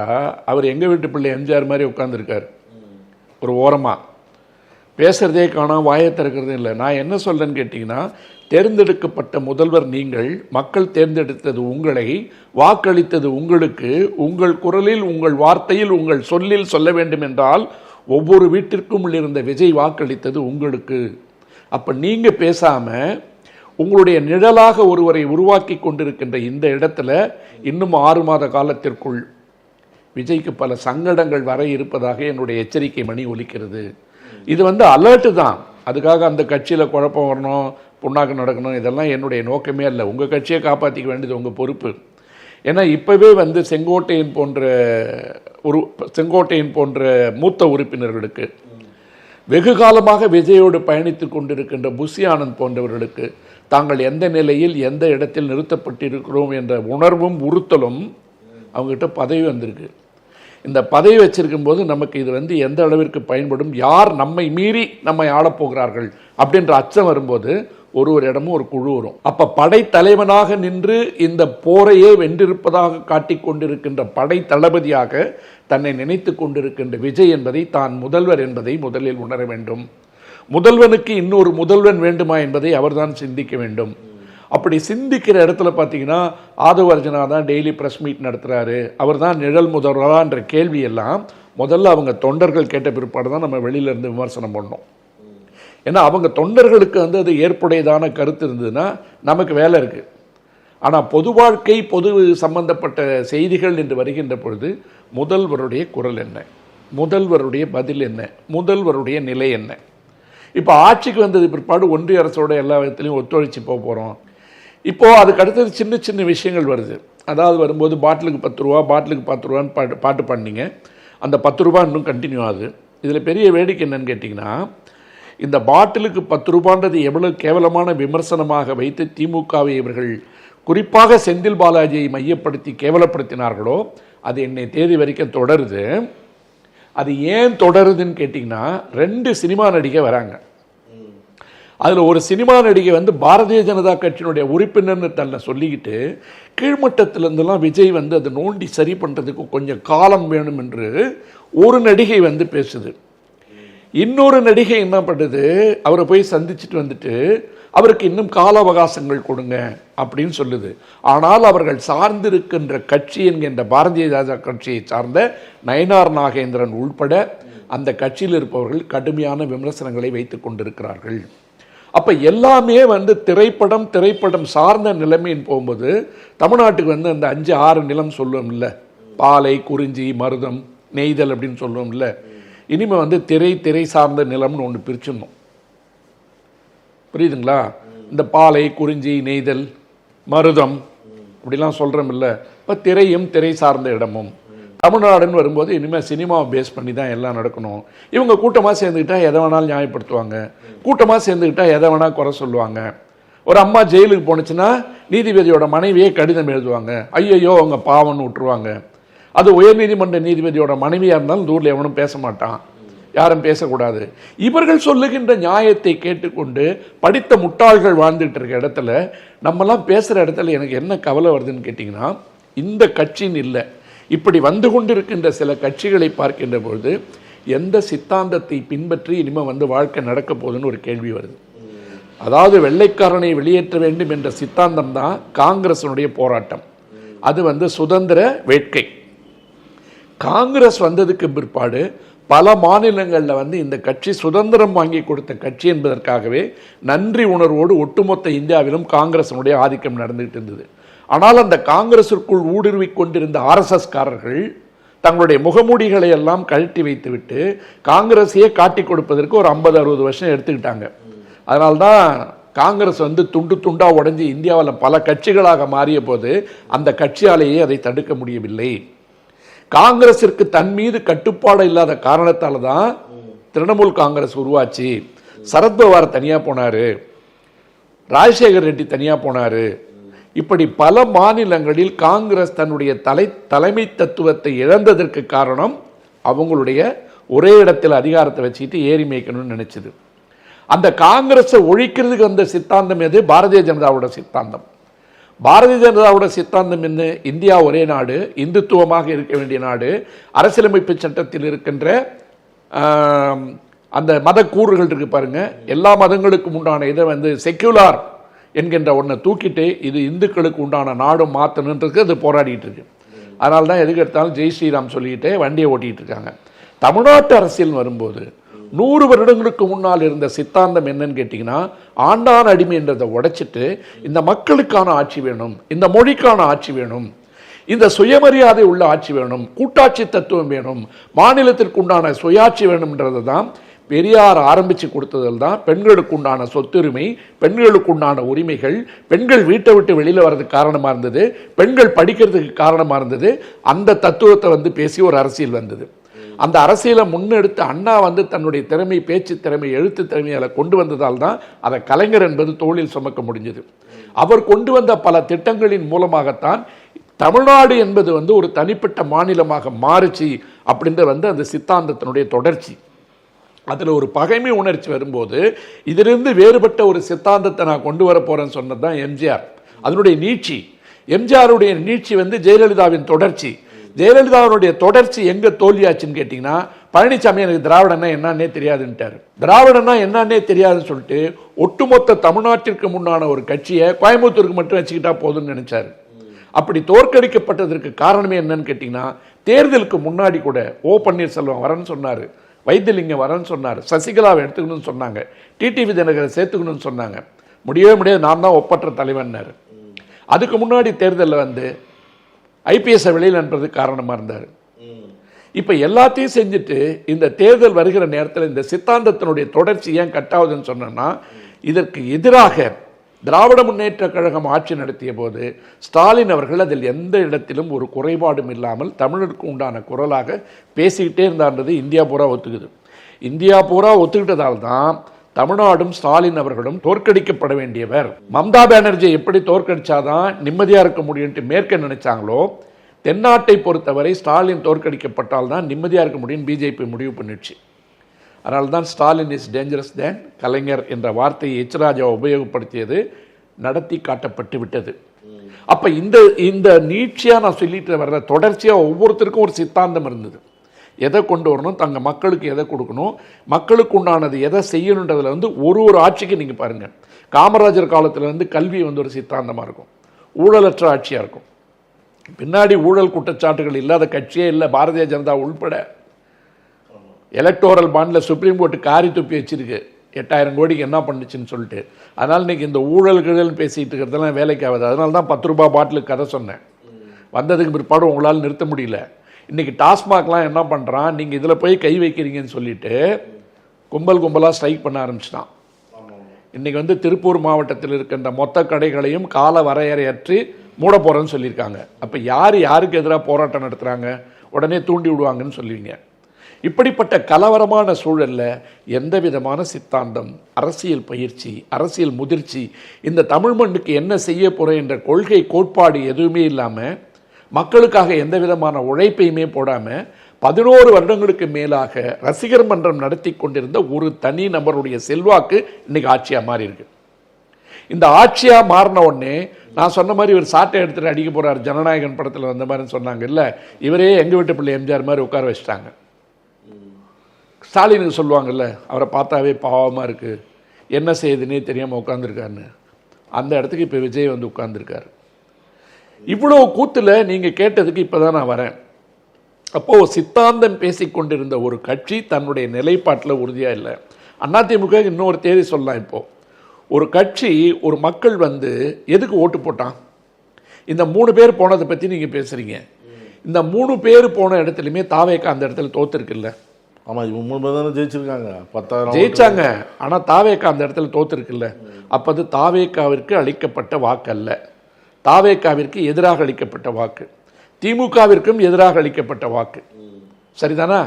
அவர் எங்கள் வீட்டு பிள்ளை எம்ஜிஆர் மாதிரி உட்காந்துருக்கார். ஒரு ஓரமாக பேசுகிறதே காணோம், வாயை திறக்கிறதே இல்லை. நான் என்ன சொல்கிறேன்னு கேட்டிங்கன்னா, தேர்ந்தெடுக்கப்பட்ட முதல்வர் நீங்கள், மக்கள் தேர்ந்தெடுத்தது உங்களை, வாக்களித்தது உங்களுக்கு, உங்கள் குரலில், உங்கள் வார்த்தையில், உங்கள் சொல்லில் சொல்ல வேண்டும் என்றால் ஒவ்வொரு வீட்டிற்கும் இருந்த விஜய் வாக்களித்தது உங்களுக்கு. அப்போ நீங்கள் பேசாமல் உங்களுடைய நிழலாக ஒருவரை உருவாக்கி கொண்டிருக்கின்ற இந்த இடத்துல இன்னும் 6 மாத காலத்திற்குள் விஜய்க்கு பல சங்கடங்கள் வர இருப்பதாக என்னுடைய எச்சரிக்கை மணி ஒலிக்கிறது. இது வந்து அலர்ட்டு தான். அதுக்காக அந்த கட்சியில் குழப்பம் வரணும், புண்ணாக்கு நடக்கணும், இதெல்லாம் என்னுடைய நோக்கமே இல்லை. உங்கள் கட்சியை காப்பாற்றிக்க வேண்டியது உங்கள் பொறுப்பு. ஏன்னா இப்போவே வந்து செங்கோட்டையன் போன்ற மூத்த உறுப்பினர்களுக்கு, வெகு காலமாக விஜயோடு பயணித்து கொண்டிருக்கின்ற புஷி ஆனந்த் போன்றவர்களுக்கு தாங்கள் எந்த நிலையில் எந்த இடத்தில் நிறுத்தப்பட்டிருக்கிறோம் என்ற உணர்வும் உறுத்தலும் அவங்ககிட்ட பதவி வந்திருக்கு. இந்த பதவி வச்சிருக்கும் போது நமக்கு இது வந்து எந்த அளவிற்கு பயன்படும், யார் நம்மை மீறி நம்மை ஆளப்போகிறார்கள் அப்படின்ற அச்சம் வரும்போது ஒரு இடமும் ஒரு குழு வரும். அப்ப படை தலைவனாக நின்று இந்த போரையே வென்றிருப்பதாக காட்டிக் கொண்டிருக்கின்ற படை தளபதியாக தன்னை நினைத்து கொண்டிருக்கின்ற விஜய் என்பதை, தான் முதல்வர் என்பதை முதலில் உணர வேண்டும். முதல்வனுக்கு இன்னொரு முதல்வன் வேண்டுமா என்பதை அவர்தான் சிந்திக்க வேண்டும். அப்படி சிந்திக்கிற இடத்துல பார்த்தீங்கன்னா, ஆதவ அர்ஜுனா தான் டெய்லி ப்ரெஸ் மீட் நடத்துகிறாரு, அவர் தான் நிழல் முதல்வரான்ற கேள்வியெல்லாம் முதல்ல அவங்க தொண்டர்கள் கேட்ட பிற்பாடு தான் நம்ம வெளியிலேருந்து விமர்சனம் பண்ணோம். ஏன்னா அவங்க தொண்டர்களுக்கு வந்து அது ஏற்புடையதான கருத்து இருந்ததுன்னா நமக்கு வேலை இருக்குது. ஆனால் பொது வாழ்க்கை, பொது சம்பந்தப்பட்ட செய்திகள் என்று வருகின்ற பொழுது முதல்வருடைய குரல் என்ன, முதல்வருடைய பதில் என்ன, முதல்வருடைய நிலை என்ன? இப்போ ஆட்சிக்கு வந்தது பிற்பாடு ஒன்றிய அரசோட எல்லா விதத்திலையும் ஒத்துழைச்சி போகிறோம். இப்போது அதுக்கு அடுத்தது சின்ன சின்ன விஷயங்கள் வருது. அதாவது வரும்போது பாட்டிலுக்கு 10 ரூபா, பாட்டிலுக்கு 10 ரூபான்னு பாட்டு பண்ணீங்க. அந்த 10 ரூபா இன்னும் கண்டினியூ ஆகுது. இதில் பெரிய வேடிக்கை என்னன்னு கேட்டிங்கன்னா, இந்த பாட்டிலுக்கு 10 ரூபான்றது எவ்வளவு கேவலமான விமர்சனமாக வைத்து திமுகவை இவர்கள், குறிப்பாக செந்தில் பாலாஜியை மையப்படுத்தி கேவலப்படுத்தினார்களோ அது என்னை தேதி வரைக்கும் தொடருது. அது ஏன் தொடருதுன்னு கேட்டிங்கன்னா, 2 சினிமா நடிகை வராங்க. அதில் ஒரு சினிமா நடிகை வந்து பாரதிய ஜனதா கட்சியினுடைய உறுப்பினர்னு தன்னை சொல்லிக்கிட்டு கீழ்மட்டத்திலேருந்துலாம் விஜய் வந்து அதை நோண்டி சரி பண்ணுறதுக்கு கொஞ்சம் காலம் வேணும் என்று ஒரு நடிகை வந்து பேசுது. இன்னொரு நடிகை என்ன பண்ணுது, அவரை போய் சந்திச்சுட்டு வந்துட்டு அவருக்கு இன்னும் கால அவகாசங்கள் கொடுங்க அப்படின்னு சொல்லுது. ஆனால் அவர்கள் சார்ந்திருக்கின்ற கட்சி என்கின்ற பாரதிய ஜனதா கட்சியை சார்ந்த நயனார் நாகேந்திரன் உள்பட அந்த கட்சியில் இருப்பவர்கள் கடுமையான விமர்சனங்களை வைத்து கொண்டிருக்கிறார்கள். அப்போ எல்லாமே வந்து திரைப்படம் சார்ந்த நிலைமைன்னு போகும்போது தமிழ்நாட்டுக்கு வந்து அந்த 5-6 நிலம் சொல்லுவோம் இல்லை, பாலை, குறிஞ்சி, மருதம், நெய்தல் அப்படின்னு சொல்லுவோம் இல்லை, இனிமேல் வந்து திரை சார்ந்த நிலம்னு ஒன்று பிரிச்சிடணும். புரியுதுங்களா? இந்த பாலை, குறிஞ்சி, நெய்தல், மருதம் அப்படிலாம் சொல்கிறோம் இல்லை. இப்போ திரையும் திரை சார்ந்த இடமும் தமிழ்நாடுன்னு வரும்போது இனிமேல் சினிமாவை பேஸ் பண்ணி தான் எல்லாம் நடக்கணும். இவங்க கூட்டமாக சேர்ந்துக்கிட்டால் எதை வேணாலும் நியாயப்படுத்துவாங்க, கூட்டமாக சேர்ந்துக்கிட்டால் எதை வேணால் குறை சொல்லுவாங்க. ஒரு அம்மா ஜெயிலுக்கு போணுச்சுன்னா நீதிபதியோட மனைவியே கடிதம் எழுதுவாங்க, ஐயையோ அவங்க பாவம்னு விட்டுருவாங்க. அது உயர்நீதிமன்ற நீதிபதியோட மனைவியாக இருந்தாலும் இந்த ஊரில் எவனும் பேச மாட்டான், யாரும் பேசக்கூடாது. இவர்கள் சொல்லுகின்ற நியாயத்தை கேட்டுக்கொண்டு படித்த முட்டாள்கள் வாழ்ந்துட்டு இருக்க இடத்துல நம்மலாம் பேசுகிற இடத்துல எனக்கு என்ன கவலை வருதுன்னு கேட்டிங்கன்னா, இந்த கட்சின்னு இல்லை, இப்படி வந்து கொண்டிருக்கின்ற சில கட்சிகளை பார்க்கின்ற பொழுது எந்த சித்தாந்தத்தை பின்பற்றி இனிமேல் வாழ்க்கை நடக்க போகுதுன்னு ஒரு கேள்வி வருது. அதாவது வெள்ளைக்காரனை வெளியேற்ற வேண்டும் என்ற சித்தாந்தம் தான் காங்கிரஸினுடைய போராட்டம். அது சுதந்திர வேட்கை. காங்கிரஸ் வந்ததுக்கு பிற்பாடு பல மாநிலங்களில் இந்த கட்சி சுதந்திரம் வாங்கி கொடுத்த கட்சி என்பதற்காகவே நன்றி உணர்வோடு ஒட்டுமொத்த இந்தியாவிலும் காங்கிரஸினுடைய ஆதிக்கம் நடந்துகிட்டு இருந்தது. ஆனால் அந்த காங்கிரஸிற்குள் ஊடுருவி கொண்டிருந்த ஆர்எஸ்எஸ்காரர்கள் தங்களுடைய முகமூடிகளை எல்லாம் கழட்டி வைத்துவிட்டு காங்கிரஸையே காட்டி கொடுப்பதற்கு ஒரு 50-60 வருஷம் எடுத்துக்கிட்டாங்க. அதனால்தான் காங்கிரஸ் துண்டு துண்டா உடைஞ்சு இந்தியாவில் பல கட்சிகளாக மாறிய போது அந்த கட்சியாலேயே அதை தடுக்க முடியவில்லை. காங்கிரஸிற்கு தன் மீது கட்டுப்பாடு இல்லாத காரணத்தால் தான் திரிணாமுல் காங்கிரஸ் உருவாச்சு. சரத்பவார் தனியாக போனார், ராஜசேகர் ரெட்டி தனியாக போனார். இப்படி பல மாநிலங்களில் காங்கிரஸ் தன்னுடைய தலைமை தத்துவத்தை இழந்ததற்கு காரணம் அவங்களுடைய ஒரே இடத்தில் அதிகாரத்தை வச்சுக்கிட்டு ஏறி மேய்க்கணும்னு நினைச்சது. அந்த காங்கிரஸை ஒழிக்கிறதுக்கு வந்த சித்தாந்தம் எது? பாரதிய ஜனதாவோட சித்தாந்தம். பாரதிய ஜனதாவோட சித்தாந்தம் என்ன? இந்தியா ஒரே நாடு, இந்துத்துவமாக இருக்க வேண்டிய நாடு, அரசியலமைப்பு சட்டத்தில் இருக்கின்ற அந்த மத கூறுகள் இருக்கு பாருங்க, எல்லா மதங்களுக்கும் உண்டான இதை செக்யூலார் என்கின்ற ஒன்றை தூக்கிட்டு இது இந்துக்களுக்கு உண்டான நாடும் மாற்றணுன்றது அது போராடிட்டு இருக்கு. அதனால தான் எதுக்கு எடுத்தாலும் ஜெய் ஸ்ரீராம் சொல்லிட்டு வண்டியை ஓட்டிகிட்டு இருக்காங்க. தமிழ்நாட்டு அரசியல் வரும்போது 100 வருடங்களுக்கு முன்னால் இருந்த சித்தாந்தம் என்னன்னு கேட்டிங்கன்னா, ஆண்டான் அடிமை என்றதை உடைச்சிட்டு இந்த மக்களுக்கான ஆட்சி வேணும், இந்த மொழிக்கான ஆட்சி வேணும், இந்த சுயமரியாதை உள்ள ஆட்சி வேணும், கூட்டாட்சி தத்துவம் வேணும், மாநிலத்திற்கு உண்டான சுயாட்சி வேணும்ன்றது தான் பெரியார் ஆரம்பித்து கொடுத்ததில் தான் பெண்களுக்கு உண்டான சொத்துரிமை, பெண்களுக்கு உண்டான உரிமைகள், பெண்கள் வீட்டை விட்டு வெளியில் வர்றதுக்கு காரணமாக இருந்தது, பெண்கள் படிக்கிறதுக்கு காரணமாக இருந்தது. அந்த தத்துவத்தை பேசி ஒரு அரசியல் வந்தது. அந்த அரசியலை முன்னெடுத்து அண்ணா தன்னுடைய திறமை, பேச்சு திறமை, எழுத்து திறமையை கொண்டு வந்ததால் தான் அதை கலைஞர் என்பது தோளில் சுமக்க முடிஞ்சது. அவர் கொண்டு வந்த பல திட்டங்களின் மூலமாகத்தான் தமிழ்நாடு என்பது ஒரு தனிப்பட்ட மாநிலமாக மாறுச்சு அப்படின்ற அந்த சித்தாந்தத்தினுடைய தொடர்ச்சி. அதில் ஒரு பகைமை உணர்ச்சி வரும்போது இதிலிருந்து வேறுபட்ட ஒரு சித்தாந்தத்தை நான் கொண்டு வர போகிறேன்னு சொன்னது தான் எம்ஜிஆர். அதனுடைய நீட்சி, எம்ஜிஆருடைய நீட்சி ஜெயலலிதாவின் தொடர்ச்சி. ஜெயலலிதாவுடைய தொடர்ச்சி எங்கே தோல்வியாச்சுன்னு கேட்டிங்கன்னா, பழனிசாமி எனக்கு திராவிடன்னா என்னன்னே தெரியாதுன்ட்டார். திராவிடன்னா என்னன்னே தெரியாதுன்னு சொல்லிட்டு ஒட்டுமொத்த தமிழ்நாட்டிற்கு முன்னான ஒரு கட்சியை கோயம்புத்தூருக்கு மட்டும் வச்சுக்கிட்டா போதும்னு நினைச்சார். அப்படி தோற்கடிக்கப்பட்டதற்கு காரணமே என்னன்னு கேட்டிங்கன்னா, தேர்தலுக்கு முன்னாடி கூட ஓ பன்னீர்செல்வம் வரேன்னு சொன்னார், வைத்தியலிங்கம் வரேன்னு சொன்னார், சசிகலாவை எடுத்துக்கணும்னு சொன்னாங்க, டிடிவி தினகரை சேர்த்துக்கணும்னு சொன்னாங்க. முடியவே முடியாது, நான் தான் ஒப்பற்ற தலைவன்னார். அதுக்கு முன்னாடி தேர்தலில் ஐபிஎஸ்ஸை வெளியில் அனுப்புறதுக்கு காரணமாக இருந்தார். இப்போ எல்லாத்தையும் செஞ்சுட்டு இந்த தேர்தல் வருகிற நேரத்தில் இந்த சித்தாந்தத்தினுடைய தொடர்ச்சி ஏன் கட்டாவதுன்னு சொன்னோன்னா, இதற்கு எதிராக திராவிட முன்னேற்ற கழகம் ஆட்சி நடத்திய போது ஸ்டாலின் அவர்கள் அதில் எந்த இடத்திலும் ஒரு குறைபாடும் இல்லாமல் தமிழருக்கு உண்டான குரலாக பேசிக்கிட்டே இருந்தார்ன்றது இந்தியா பூரா ஒத்துக்குது. இந்தியா பூரா ஒத்துக்கிட்டதால் தான் தமிழ்நாடும் ஸ்டாலின் அவர்களும் தோற்கடிக்கப்பட வேண்டியவர். மம்தா பானர்ஜியை எப்படி தோற்கடிச்சாதான் நிம்மதியாக இருக்க முடியும்ட்டு மேற்க நினைச்சாங்களோ, தென்னாட்டை பொறுத்தவரை ஸ்டாலின் தோற்கடிக்கப்பட்டால் தான் நிம்மதியாக இருக்க முடியும் பிஜேபி முடிவு பண்ணிடுச்சு. அதனால தான் ஸ்டாலின் இஸ் டேஞ்சரஸ் தேன் கலைஞர் என்ற வார்த்தையை எச்ராஜா உபயோகப்படுத்தியது நடத்தி காட்டப்பட்டு விட்டது. அப்போ இந்த நீட்சியாக நான் சொல்லிட்டு வர்ற தொடர்ச்சியாக ஒவ்வொருத்தருக்கும் ஒரு சித்தாந்தம் இருந்தது. எதை கொண்டு வரணும், தங்க மக்களுக்கு எதை கொடுக்கணும், மக்களுக்கு உண்டானது எதை செய்யணுன்றதில் ஒரு ஆட்சிக்கு நீங்கள் பாருங்கள். காமராஜர் காலத்தில் கல்வி ஒரு சித்தாந்தமாக இருக்கும், ஊழலற்ற ஆட்சியாக இருக்கும். பின்னாடி ஊழல் குற்றச்சாட்டுகள் இல்லாத கட்சியே இல்லை, பாரதிய ஜனதா உள்பட. எலக்டோரல் பாண்டில் சுப்ரீம் கோர்ட்டு காரி துப்பி வச்சிருக்கு 8000 கோடிக்கு என்ன பண்ணுச்சுன்னு சொல்லிட்டு. அதனால் இன்றைக்கி இந்த ஊழல்கள் பேசிகிட்டு இருக்கிறதெல்லாம் வேலைக்கு ஆகுது. அதனால தான் 10 ரூபாய் பாட்டிலுக்கு கதை சொன்னேன். வந்ததுக்கு பிற்பாடு உங்களால் நிறுத்த முடியல. இன்றைக்கி டாஸ்மாக்லாம் என்ன பண்ணுறான், நீங்கள் இதில் போய் கை வைக்கிறீங்கன்னு சொல்லிட்டு கும்பலாக ஸ்ட்ரைக் பண்ண ஆரம்பிச்சிட்டான். இன்றைக்கி வந்து திருப்பூர் மாவட்டத்தில் இருக்கின்ற மொத்த கடைகளையும் கால வரையறையற்றி மூட போகிறேன்னு சொல்லியிருக்காங்க. அப்போ யாருக்கு எதிராக போராட்டம் நடத்துகிறாங்க, உடனே தூண்டி விடுவாங்கன்னு சொல்லுவீங்க. இப்படிப்பட்ட கலவரமான சூழலில் எந்த விதமான சித்தாந்தம், அரசியல் பயிற்சி, அரசியல் முதிர்ச்சி, இந்த தமிழ் மண்ணுக்கு என்ன செய்ய போகிறேன் என்ற கொள்கை கோட்பாடு எதுவுமே இல்லாமல், மக்களுக்காக எந்த விதமான உழைப்பையுமே போடாமல் 11 வருடங்களுக்கு மேலாக ரசிகர் மன்றம் நடத்தி கொண்டிருந்த ஒரு தனி நபருடைய செல்வாக்கு இன்னைக்கு ஆட்சியாக மாறி இருக்கு. இந்த ஆட்சியாக மாறின உடனே நான் சொன்ன மாதிரி ஒரு சாட்டை எடுத்துகிட்டு அடிக்க போகிறார், ஜனநாயகன் படத்தில் வந்த மாதிரி சொன்னாங்க இல்லை, இவரே எங்கள் வீட்டு பிள்ளை எம்ஜிஆர் மாதிரி உட்கார வச்சுட்டாங்க. ஸ்டாலினுக்கு சொல்லுவாங்கல்ல, அவரை பார்த்தாவே பாவமாக இருக்குது, என்ன செய்யுதுன்னே தெரியாமல் உட்காந்துருக்காருன்னு. அந்த இடத்துக்கு இப்போ விஜய் வந்து உட்கார்ந்துருக்காரு. இவ்வளோ கூத்தில் நீங்கள் கேட்டதுக்கு இப்போ தான் நான் வரேன். அப்போது சித்தாந்தம் பேசிக்கொண்டிருந்த ஒரு கட்சி தன்னுடைய நிலைப்பாட்டில் உறுதியாக இல்லை. அதிமுக இன்னொரு தேதி சொல்லலாம். இப்போது ஒரு கட்சி, ஒரு மக்கள் வந்து எதுக்கு ஓட்டு போட்டான்? இந்த 3 பேர் போனதை பற்றி நீங்கள் பேசுகிறீங்க. இந்த 3 பேர் போன இடத்துலையுமே தாவேக்கா அந்த இடத்துல தோத்துருக்குல்ல. ஆமாம், இவங்க 3 பேர் தானே ஜெயிச்சிருக்காங்க. 10,000 ஜெயிச்சாங்க. ஆனால் தாவேக்கா அந்த இடத்துல தோத்துருக்குல்ல. அப்போ அது தாவேக்காவிற்கு அளிக்கப்பட்ட வாக்கு அல்ல, தாவேக்காவிற்கு எதிராக அளிக்கப்பட்ட வாக்கு, திமுகவிற்கும் எதிராக அளிக்கப்பட்ட வாக்கு. சரிதானா?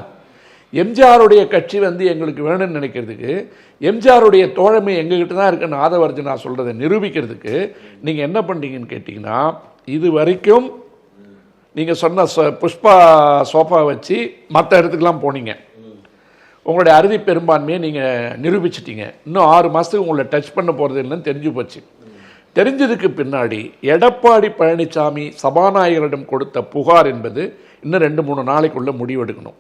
எம்ஜிஆருடைய கட்சி வந்து எங்களுக்கு வேணும்னு நினைக்கிறதுக்கு, எம்ஜிஆருடைய தோழமை எங்ககிட்ட தான் இருக்குன்னு ஆதவர்ஜனா சொல்கிறத நிரூபிக்கிறதுக்கு நீங்கள் என்ன பண்ணுறீங்கன்னு கேட்டிங்கன்னா, இது வரைக்கும் நீங்கள் சொன்ன புஷ்பா சோஃபா வச்சு மற்ற இடத்துக்கெலாம் போனீங்க. உங்களுடைய அறுதி பெரும்பான்மையை நீங்கள் நிரூபிச்சிட்டீங்க. இன்னும் 6 மாதத்துக்கு உங்களை டச் பண்ண போகிறது இல்லைன்னு தெரிஞ்சு போச்சு. தெரிஞ்சதுக்கு பின்னாடி எடப்பாடி பழனிசாமி சபாநாயகரிடம் கொடுத்த புகார் என்பது இன்னும் 2-3 நாளைக்குள்ளே முடிவெடுக்கணும்.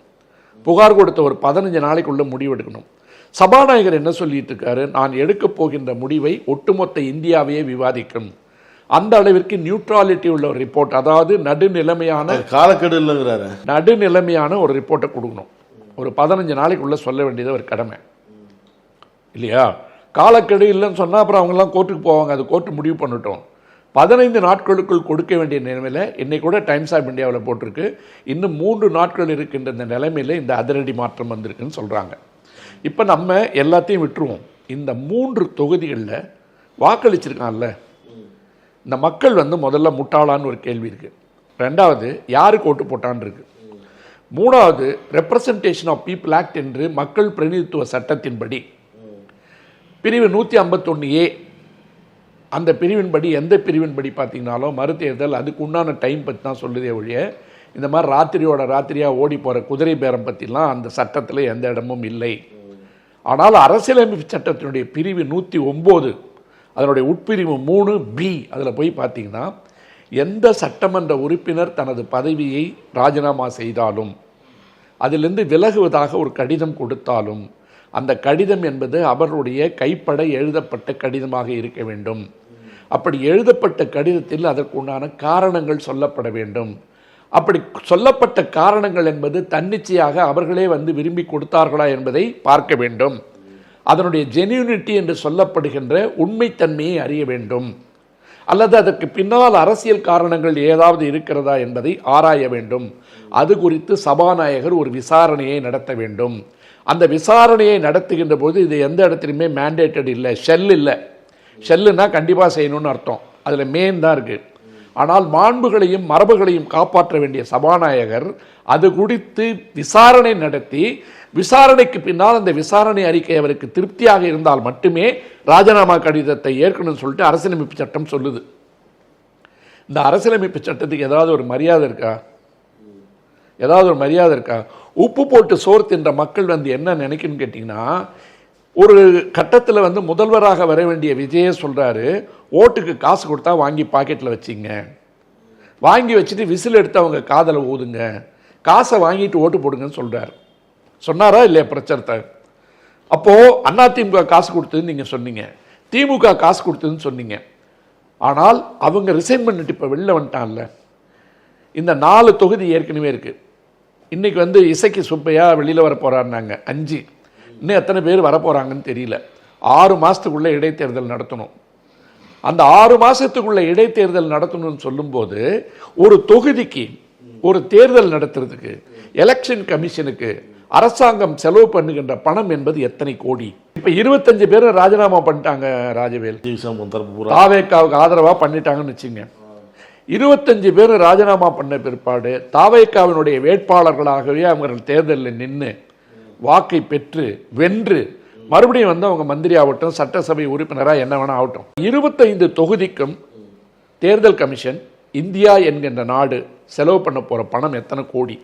புகார் கொடுத்த ஒரு 15 நாளைக்குள்ளே முடிவெடுக்கணும். சபாநாயகர் என்ன சொல்லிட்டு இருக்காரு, நான் எடுக்கப் போகின்ற முடிவை ஒட்டுமொத்த இந்தியாவையே விவாதிக்கும், அந்த அளவிற்கு நியூட்ராலிட்டி உள்ள ஒரு ரிப்போர்ட், அதாவது நடுநிலைமையான காலக்கெடு இல்லைங்கிறாரு, நடுநிலைமையான ஒரு ரிப்போர்ட்டை கொடுக்கணும். ஒரு 15 நாளைக்குள்ளே சொல்ல வேண்டியது ஒரு கடமை இல்லையா? காலக்கெடு இல்லைன்னு சொன்னால் அப்புறம் அவங்கெல்லாம் கோர்ட்டுக்கு போவாங்க, அது கோர்ட்டு முடிவு பண்ணிட்டோம். 15 நாட்களுக்குள் கொடுக்க வேண்டிய நிலைமையில் இன்னைக்கு கூட டைம்ஸ் ஆஃப் இந்தியாவில் போட்டிருக்கு, இன்னும் 3 நாட்கள் இருக்கின்ற இந்த நிலைமையில் இந்த அதிரடி மாற்றம் வந்திருக்குன்னு சொல்கிறாங்க. இப்போ நம்ம எல்லாத்தையும் விட்டுருவோம். இந்த 3 தொகுதிகளில் வாக்களிச்சிருக்கான்ல இந்த மக்கள் வந்து முதல்ல முட்டாளான்னு ஒரு கேள்வி இருக்குது. 2வது யாருக்கு ஓட்டு போட்டான்னு இருக்குது. 3வது ரெப்ரசன்டேஷன் ஆஃப் பீப்புள் ஆக்ட் என்று மக்கள் பிரதிநிதித்துவ சட்டத்தின்படி பிரிவு 151A, அந்த பிரிவின்படி, எந்த பிரிவின்படி பார்த்தீங்கன்னாலும் மறுதேர்தல் அதுக்கு உண்டான டைம் பற்றி தான் சொல்லுதே ஒழிய இந்த மாதிரி ராத்திரியாக ஓடி போகிற குதிரை பேரம் பற்றிலாம் அந்த சட்டத்தில் எந்த இடமும் இல்லை. ஆனால் அரசியலமைப்பு சட்டத்தினுடைய பிரிவு 109 அதனுடைய உட்பிரிவு 3B அதில் போய் பார்த்தீங்கன்னா, எந்த சட்டமன்ற உறுப்பினர் தனது பதவியை ராஜினாமா செய்தாலும், அதிலிருந்து விலகுவதாக ஒரு கடிதம் கொடுத்தாலும், அந்த கடிதம் என்பது அவருடைய கைப்பட எழுதப்பட்ட கடிதமாக இருக்க வேண்டும். அப்படி எழுதப்பட்ட கடிதத்தில் அதற்குண்டான காரணங்கள் சொல்லப்பட வேண்டும். அப்படி சொல்லப்பட்ட காரணங்கள் என்பது தன்னிச்சையாக அவர்களே வந்து விரும்பி கொடுத்தார்களா என்பதை பார்க்க வேண்டும். அதனுடைய ஜென்யூனிட்டி என்று சொல்லப்படுகின்ற உண்மைத்தன்மையை அறிய வேண்டும். அல்லது அதற்கு பின்னால் அரசியல் காரணங்கள் ஏதாவது இருக்கிறதா என்பதை ஆராய வேண்டும். அது குறித்து சபாநாயகர் ஒரு விசாரணையை நடத்த வேண்டும். அந்த விசாரணையை நடத்துகின்ற போது இது எந்த இடத்துலையுமே மேண்டேட்டட் இல்லை, ஷெல் இல்லை. ஷெல்லுன்னா கண்டிப்பாக செய்யணும்னு அர்த்தம், அதில் மெயின் தான் இருக்குது. ஆனால் மாண்புகளையும் மரபுகளையும் காப்பாற்ற வேண்டிய சபாநாயகர் அது குறித்து விசாரணை நடத்தி, விசாரணைக்கு பின்னால் அந்த விசாரணை அறிக்கை அவருக்கு திருப்தியாக இருந்தால் மட்டுமே ராஜினாமா கடிதத்தை ஏற்கனவே சொல்லிட்டு அரசியலமைப்பு சட்டம் சொல்லுது. இந்த அரசியலமைப்பு சட்டத்துக்கு ஏதாவது ஒரு மரியாதை இருக்கா? ஏதாவது ஒரு மரியாதை இருக்கா? உப்பு போட்டு சோறு தின்ற மக்கள் வந்து என்ன நினைக்கணும்னு கேட்டிங்கன்னா, ஒரு கட்டத்தில் வந்து முதல்வராக வர வேண்டிய விஜயே சொல்கிறாரு, ஓட்டுக்கு காசு கொடுத்தா வாங்கி பாக்கெட்டில் வச்சிங்க, வாங்கி வச்சுட்டு விசில் எடுத்து அவங்க காதலை ஊதுங்க, காசை வாங்கிட்டு ஓட்டு போடுங்கன்னு சொல்கிறார். சொன்னாரா இல்லையா பிரச்சாரத்தை? அப்போது அதிமுக காசு கொடுத்ததுன்னு நீங்கள் சொன்னீங்க, திமுக காசு கொடுத்ததுன்னு சொன்னீங்க. ஆனால் அவங்க ரிசைன் பண்ணிட்டு இப்போ வெளில வந்துட்டான்ல. இந்த 4 தொகுதி ஏற்கனவே இருக்குது. இன்றைக்கி வந்து இசைக்கு சுப்பையா வெளியில் வர போகிறாருனாங்க 5, இன்னும் எத்தனை பேர் வரப்போகிறாங்கன்னு தெரியல. 6 மாதத்துக்குள்ளே இடைத்தேர்தல் நடத்தணும். அந்த 6 மாதத்துக்குள்ளே இடைத்தேர்தல் நடத்தணும்னு சொல்லும்போது ஒரு தொகுதிக்கு ஒரு தேர்தல் நடத்துறதுக்கு எலெக்ஷன் கமிஷனுக்கு அரசாங்கம் செலவு பண்ணுகின்ற பணம் என்பது எத்தனை கோடி? இப்ப 25 பேர் ராஜினாமா பண்ணிட்டாங்க. ராஜவேல் தாவேக்காவுக்கு ஆதரவா பண்ணிட்டாங்கன்னு வச்சுங்க. 25 பேர் ராஜினாமா பண்ண பிற்பாடு தாவேக்காவினுடைய வேட்பாளர்களாகவே அவர்கள் தேர்தலில் நின்று வாக்கை பெற்று வென்று மறுபடியும் வந்து அவங்க மந்திரி ஆகட்டும், சட்டசபை உறுப்பினராக என்ன வேணா ஆகட்டும், 25 தொகுதிக்கும் தேர்தல் கமிஷன் இந்தியா என்கின்ற நாடு செலவு பண்ண போற பணம் எத்தனை கோடி?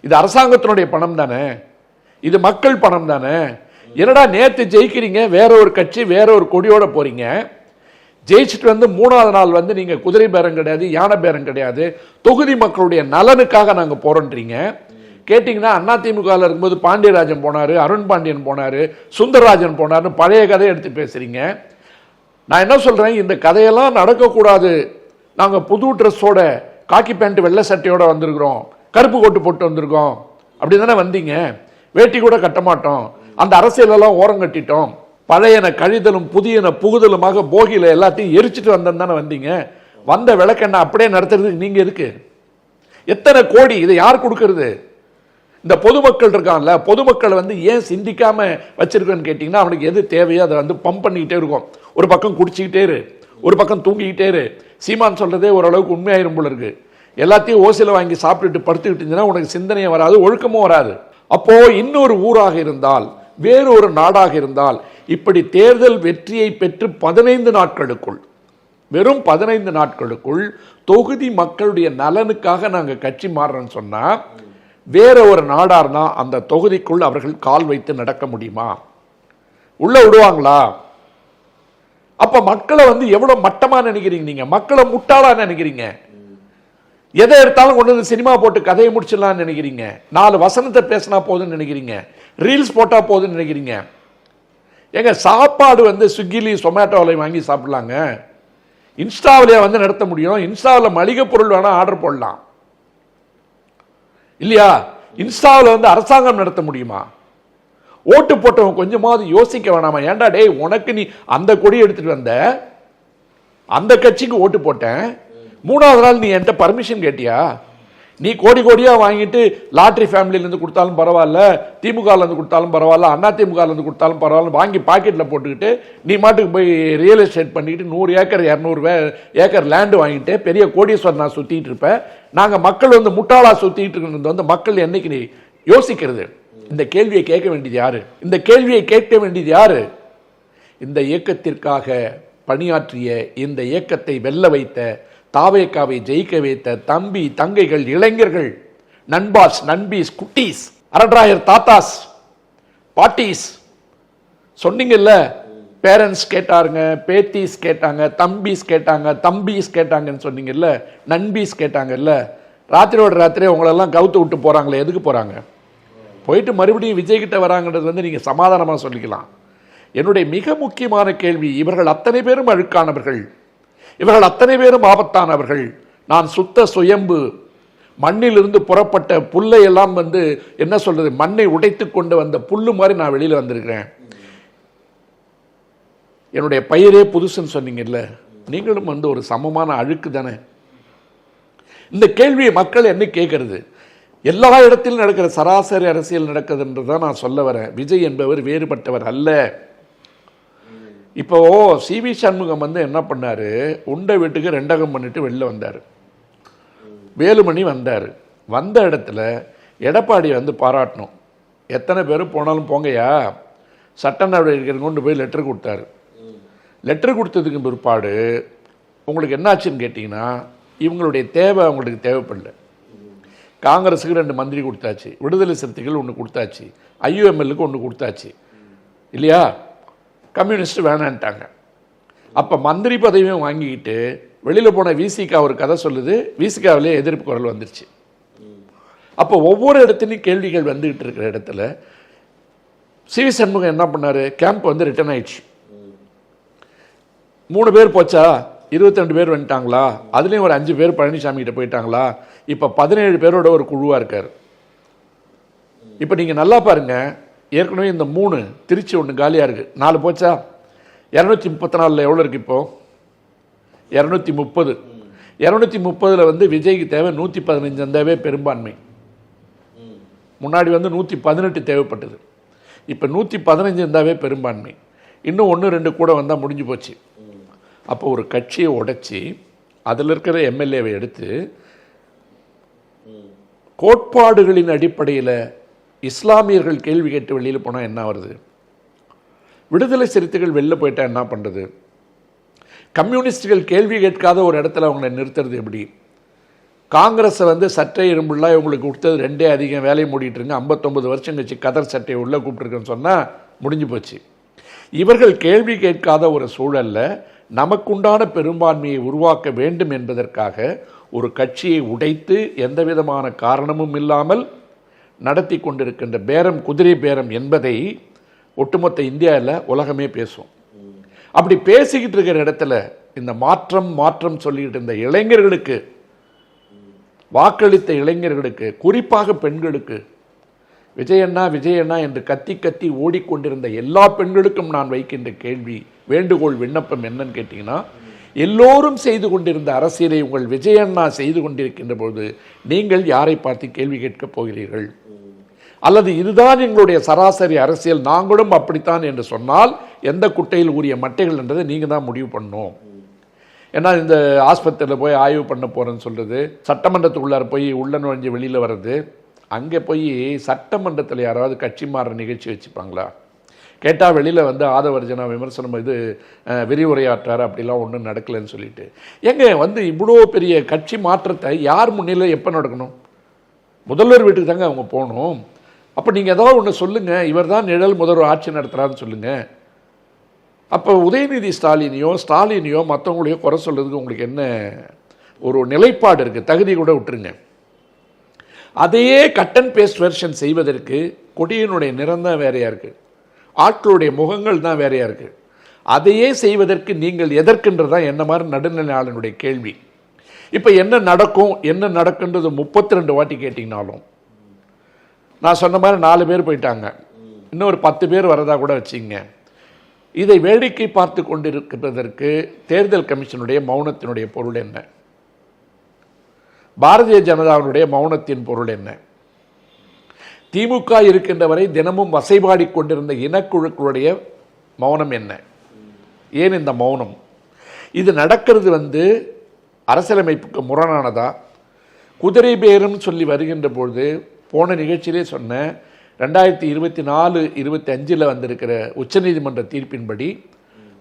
இது அரசாங்கத்தினுடைய பணம் தானே, இது மக்கள் பணம் தானே. என்னடா நேற்று ஜெயிக்கிறீங்க, வேற ஒரு கட்சி வேற ஒரு கொடியோட போறீங்க, ஜெயிச்சுட்டு வந்து 3வது நாள் வந்து நீங்க குதிரை பேரம் கிடையாது, யானை பேரம் கிடையாது, தொகுதி மக்களுடைய நலனுக்காக நாங்க போறோன்றீங்க. கேட்டீங்கன்னா அதிமுக இருக்கும்போது பாண்டியராஜன் போனாரு, அருண் பாண்டியன் போனாரு, சுந்தரராஜன் போனாரு, பழைய கதையை எடுத்து பேசுறீங்க. நான் என்ன சொல்றேன், இந்த கதையெல்லாம் நடக்கக்கூடாது. நாங்க புது ட்ரெஸ்ஸோட காக்கி பேண்ட் வெள்ளை சட்டையோட வந்திருக்கிறோம், கருப்பு கோட்டு போட்டு வந்திருக்கோம், அப்படி தானே வந்தீங்க. வேட்டி கூட கட்ட மாட்டோம், அந்த அரசியலெல்லாம் ஓரம் கட்டிட்டோம், பழையன கழிதலும் புதியன புகுதலுமாக போகியில எல்லாத்தையும் எரிச்சிட்டு வந்தேன்னு தானே வந்தீங்க. வந்த விளக்கெண்ண அப்படியே நடத்துறதுக்கு நீங்க இருக்கு. எத்தனை கோடி இதை யார் கொடுக்கறது? இந்த பொதுமக்கள் இருக்கான்ல, பொதுமக்கள் வந்து ஏன் சிந்திக்காம வச்சிருக்கேன்னு கேட்டீங்கன்னா, அவனுக்கு எது தேவையோ அதை வந்து பம்ப் பண்ணிக்கிட்டே இருக்கும். ஒரு பக்கம் குடிச்சிக்கிட்டே இரு, ஒரு பக்கம் தூங்கிக்கிட்டே இரு. சீமான் சொல்றதே ஓரளவுக்கு உண்மையாயிரும் போல இருக்கு. எல்லாத்தையும் ஓசில வாங்கி சாப்பிட்டுட்டு படுத்துக்கிட்டு இருந்தீங்கன்னா உனக்கு சிந்தனையும் வராது, ஒழுக்கமும் வராது. அப்போ இன்னொரு ஊராக இருந்தால், வேறு ஒரு நாடாக இருந்தால், இப்படி தேர்தல் வெற்றியை பெற்று 15 நாட்களுக்குள், வெறும் 15 நாட்களுக்குள் தொகுதி மக்களுடைய நலனுக்காக நாங்கள் கட்சி மாறுறோன்னு சொன்னா, வேற ஒரு நாடார்னா அந்த தொகுதிக்குள் அவர்கள் கால் வைத்து நடக்க முடியுமா? உள்ள விடுவாங்களா? அப்ப மக்களை வந்து எவ்வளவு மட்டமா நினைக்கிறீங்க நீங்க? மக்களை முட்டாளா நினைக்கிறீங்க. எதை எடுத்தாலும் கொண்டு வந்து சினிமா போட்டு கதையை முடிச்சிடலாம்னு நினைக்கிறீங்க. 4 வசனத்தை பேசினா போதுன்னு நினைக்கிறீங்க. ரீல்ஸ் போட்டா போதுன்னு நினைக்கிறீங்க. எங்க சாப்பாடு வந்து ஸ்விக்கிலி சொமேட்டோவில் வாங்கி சாப்பிடலாங்க. இன்ஸ்டாவிலேயே வந்து நடத்த முடியும். இன்ஸ்டாவில் மளிகை பொருள் வேணா ஆர்டர் போடலாம் இல்லையா? இன்ஸ்டாவில் வந்து அரசாங்கம் நடத்த முடியுமா? ஓட்டு போட்டவன் கொஞ்சமாவது யோசிக்க வேணாமா? ஏன்டா டேய், உனக்கு நீ அந்த கொடி எடுத்துட்டு வந்த, அந்த கட்சிக்கு ஓட்டு போட்டேன், 3வது நாள் நீ என்கிட்ட பர்மிஷன் கேட்டியா? நீ கோடி கோடியா வாங்கிட்டு லாட்ரி ஃபேமிலியிலேருந்து கொடுத்தாலும் பரவாயில்ல, திமுகலேருந்து கொடுத்தாலும் பரவாயில்ல, அதிமுகலேருந்து கொடுத்தாலும் பரவாயில்ல, வாங்கி பாக்கெட்டில் போட்டுக்கிட்டு நீ மாட்டுக்கு போய் ரியல் எஸ்டேட் பண்ணிக்கிட்டு 100 ஏக்கர் 200 ஏக்கர் லேண்டு வாங்கிட்டு பெரிய கோடீஸ்வரர் நான் சுற்றிட்டு இருப்பேன். நாங்கள் மக்கள் வந்து முட்டாளா சுற்றிட்டு இருக்கிறது வந்து மக்கள் என்னைக்கு நீ யோசிக்கிறது? இந்த கேள்வியை கேட்க வேண்டியது யாரு? இந்த கேள்வியை கேட்க வேண்டியது யாரு? இந்த இயக்கத்திற்காக பணியாற்றிய, இந்த இயக்கத்தை வெல்ல வைத்த, தாவேக்காவை ஜெயிக்க வைத்த தம்பி தங்கைகள், இளைஞர்கள், நண்பாஸ், நண்பீஸ், குட்டீஸ், அரட்ராயர் தாத்தாஸ், பாட்டீஸ் சொன்னீங்கல்ல. பேரண்ட்ஸ் கேட்டாருங்க, பேத்திஸ் கேட்டாங்க, தம்பிஸ் கேட்டாங்க, தம்பிஸ் கேட்டாங்கன்னு சொன்னீங்கல்ல, நண்பீஸ் கேட்டாங்கல்ல. ராத்திரியோட ராத்திரியே உங்களெல்லாம் கவுத்து விட்டு போறாங்களே, எதுக்கு போறாங்க? போயிட்டு மறுபடியும் விஜய் கிட்ட வராங்கன்றது வந்து நீங்க சமாதானமா சொல்லிக்கலாம். என்னுடைய மிக முக்கியமான கேள்வி, இவர்கள் அத்தனை பேரும் அழுக்கானவர்கள், இவர்கள் அத்தனை பேரும் ஆபத்தானவர்கள். நான் சுத்த சுயம்பு, மண்ணிலிருந்து புறப்பட்ட புல்லை எல்லாம் வந்து என்ன சொல்றது, மண்ணை உடைத்து கொண்டு வந்த புல்லு மாதிரி நான் வெளியில வந்திருக்கிறேன். என்னுடைய பயிரே புதுசுன்னு சொன்னீங்கல்ல, நீங்களும் வந்து ஒரு சமமான அழுக்கு தானே. இந்த கேள்வியை மக்கள் என்ன கேட்கறது? எல்லா இடத்திலும் நடக்கிற சராசரி அரசியல் நடக்குதுன்றதான் நான் சொல்ல வரேன். விஜய் என்பவர் வேறுபட்டவர் அல்ல. இப்போ சிவி சண்முகம் வந்து என்ன பண்ணாரு, உண்டை வீட்டுக்கு 2 பண்ணிட்டு வெளில வந்தார். வேலுமணி வந்தார். வந்த இடத்துல எடப்பாடி வந்து பாராட்டணும். எத்தனை பேர் போனாலும் போங்கயா, சட்ட நடவடிக்கை கொண்டு போய் லெட்டர் கொடுத்தாரு. லெட்டர் கொடுத்ததுக்கு பிற்பாடு உங்களுக்கு என்னாச்சுன்னு கேட்டிங்கன்னா, இவங்களுடைய தேவை அவங்களுக்கு தேவைப்படல. காங்கிரஸுக்கு 2 மந்திரி கொடுத்தாச்சு, விடுதலை சிறுத்தைகள் 1 கொடுத்தாச்சு, ஐயுஎம்எல்லுக்கு 1 கொடுத்தாச்சு இல்லையா? கம்யூனிஸ்ட் வேணான்ட்டாங்க. அப்போ மந்திரி பதவியும் வாங்கிக்கிட்டு வெளியில் போன விசிகா ஒரு கதை சொல்லுது, விசிகாவிலே எதிர்ப்பு குரல் வந்துருச்சு. அப்போ ஒவ்வொரு இடத்துலையும் கேள்விகள் வந்துகிட்டு இருக்கிற இடத்துல சிவி சண்முகம் என்ன பண்ணாரு, கேம்ப் வந்து ரிட்டர்ன் ஆயிடுச்சு. 3 பேர் போச்சா, 22 பேர் வந்துட்டாங்களா, அதுலேயும் ஒரு 5 பேர் பழனிசாமி கிட்ட போயிட்டாங்களா, இப்போ 17 பேரோட ஒரு குழுவாக இருக்கார். இப்போ நீங்கள் நல்லா பாருங்க, ஏற்கனவே இந்த 3 திருச்சி 1 காலியாக இருக்குது, 4 போச்சா, 234 எவ்வளோ இருக்குது இப்போ? 230. 230 வந்து விஜய்க்கு தேவை 115 இருந்தாவே பெரும்பான்மை. முன்னாடி வந்து 118 தேவைப்பட்டது. இப்போ 115 இருந்தாவே பெரும்பான்மை. இன்னும் 1-2 கூட வந்தால் முடிஞ்சு போச்சு. அப்போ ஒரு கட்சியை உடைச்சி அதில் இருக்கிற எம்எல்ஏவை எடுத்து கோட்பாடுகளின் அடிப்படையில் இஸ்லாமியர்கள் கேள்வி கேட்டு வெளியில் போனால் என்ன வருது? விடுதலை சிறுத்தைகள் வெளில போயிட்டா என்ன பண்ணுறது? கம்யூனிஸ்டுகள் கேள்வி கேட்காத ஒரு இடத்துல அவங்களை நிறுத்துறது எப்படி? காங்கிரஸை வந்து சட்டை இரும்புலாம் இவங்களுக்கு கொடுத்தது 2 அதிகம் வேலையை மூடிட்டுருங்க, 59 வருஷம் கழிச்சு கதர் சட்டையை உள்ளே கூப்பிட்டுருக்குன்னு சொன்னால் முடிஞ்சு போச்சு. இவர்கள் கேள்வி கேட்காத ஒரு சூழலில் நமக்குண்டான பெரும்பான்மையை உருவாக்க வேண்டும் என்பதற்காக ஒரு கட்சியை உடைத்து எந்த விதமான காரணமும் இல்லாமல் நடத்தி கொண்டிருக்கின்ற பேரம் குதிரை பேரம் என்பதை ஒட்டுமொத்த இந்தியாவில் உலகமே பேசும். அப்படி பேசிக்கிட்டு இருக்கிற இடத்துல இந்த மாற்றம் சொல்லிக்கிட்டு இருந்த இளைஞர்களுக்கு, வாக்களித்த இளைஞர்களுக்கு, குறிப்பாக பெண்களுக்கு, விஜயண்ணா என்று கத்தி ஓடிக்கொண்டிருந்த எல்லா பெண்களுக்கும் நான் வைக்கின்ற கேள்வி, வேண்டுகோள், விண்ணப்பம் என்னன்னு கேட்டீங்கன்னா, எல்லோரும் செய்து கொண்டிருந்த அரசியலை உங்கள் விஜயண்ணா செய்து கொண்டிருக்கின்ற போது நீங்கள் யாரை பார்த்து கேள்வி கேட்கப் போகிறீர்கள்? அல்லது இதுதான் எங்களுடைய சராசரி அரசியல், நாங்களும் அப்படித்தான் என்று சொன்னால் எந்த குட்டையில் ஊறிய மட்டைகள் என்றதை நீங்கள் தான் முடிவு பண்ணணும். ஏன்னா இந்த ஆஸ்பத்திரியில் போய் ஆய்வு பண்ண போகிறேன்னு சொல்கிறது, சட்டமன்றத்துக்குள்ளார போய் உள்ள நுழைஞ்சு வெளியில் வர்றது, அங்கே போய் சட்டமன்றத்தில் யாராவது கட்சி மாறுற நிகழ்ச்சி வச்சுப்பாங்களா? கேட்டால் வெளியில் வந்து ஆதவர்ஜனா விமர்சனம் இது விரிவுரையாற்றார், அப்படிலாம் ஒன்றும் நடக்கலைன்னு சொல்லிட்டு. எங்க வந்து இவ்வளோ பெரிய கட்சி மாற்றத்தை யார் முன்னிலையில் எப்போ நடக்கணும்? முதல்வர் வீட்டுக்கு தாங்க அவங்க போகணும். அப்போ நீங்கள் ஏதாவது ஒன்று சொல்லுங்கள், இவர் தான் நிழல் முதல்வர் ஆட்சி நடத்துகிறான்னு சொல்லுங்கள். அப்போ உதயநிதி ஸ்டாலினையோ மற்றவங்களையோ குறை சொல்கிறதுக்கு உங்களுக்கு என்ன ஒரு நிலைப்பாடு இருக்குது? தகுதி கூட விட்டுருங்க. அதையே கட் அண்ட் பேஸ்ட் வெர்ஷன் செய்வதற்கு கொடியினுடைய நிறம் தான் வேறையாக இருக்குது, ஆட்களுடைய முகங்கள் தான் வேறையாக இருக்குது. அதையே செய்வதற்கு நீங்கள் எதற்குன்றதான் என்ன மாதிரி நடுநிலையாளனுடைய கேள்வி. இப்போ என்ன நடக்குன்றது 32 வாட்டி கேட்டிங்கனாலும், நான் சொன்ன மாதிரி 4 பேர் போயிட்டாங்க, இன்னும் ஒரு 10 பேர் வரதா கூட வச்சிங்க. இதை வேடிக்கை பார்த்து கொண்டிருப்பதற்கு தேர்தல் கமிஷனுடைய மௌனத்தினுடைய பொருள் என்ன? பாரதிய ஜனதாவுடைய மௌனத்தின் பொருள் என்ன? திமுக இருக்கின்ற வரை தினமும் வசைபாடி கொண்டிருந்த இனக்குழுக்களுடைய மௌனம் என்ன? ஏன் இந்த மௌனம்? இது நடக்கிறது வந்து அரசியலமைப்புக்கு முரணானதா? குதிரை பேரம் சொல்லி வருகின்ற பொழுது போன நிகழ்ச்சியிலே சொன்ன 2024-25 வந்திருக்கிற உச்சநீதிமன்ற தீர்ப்பின்படி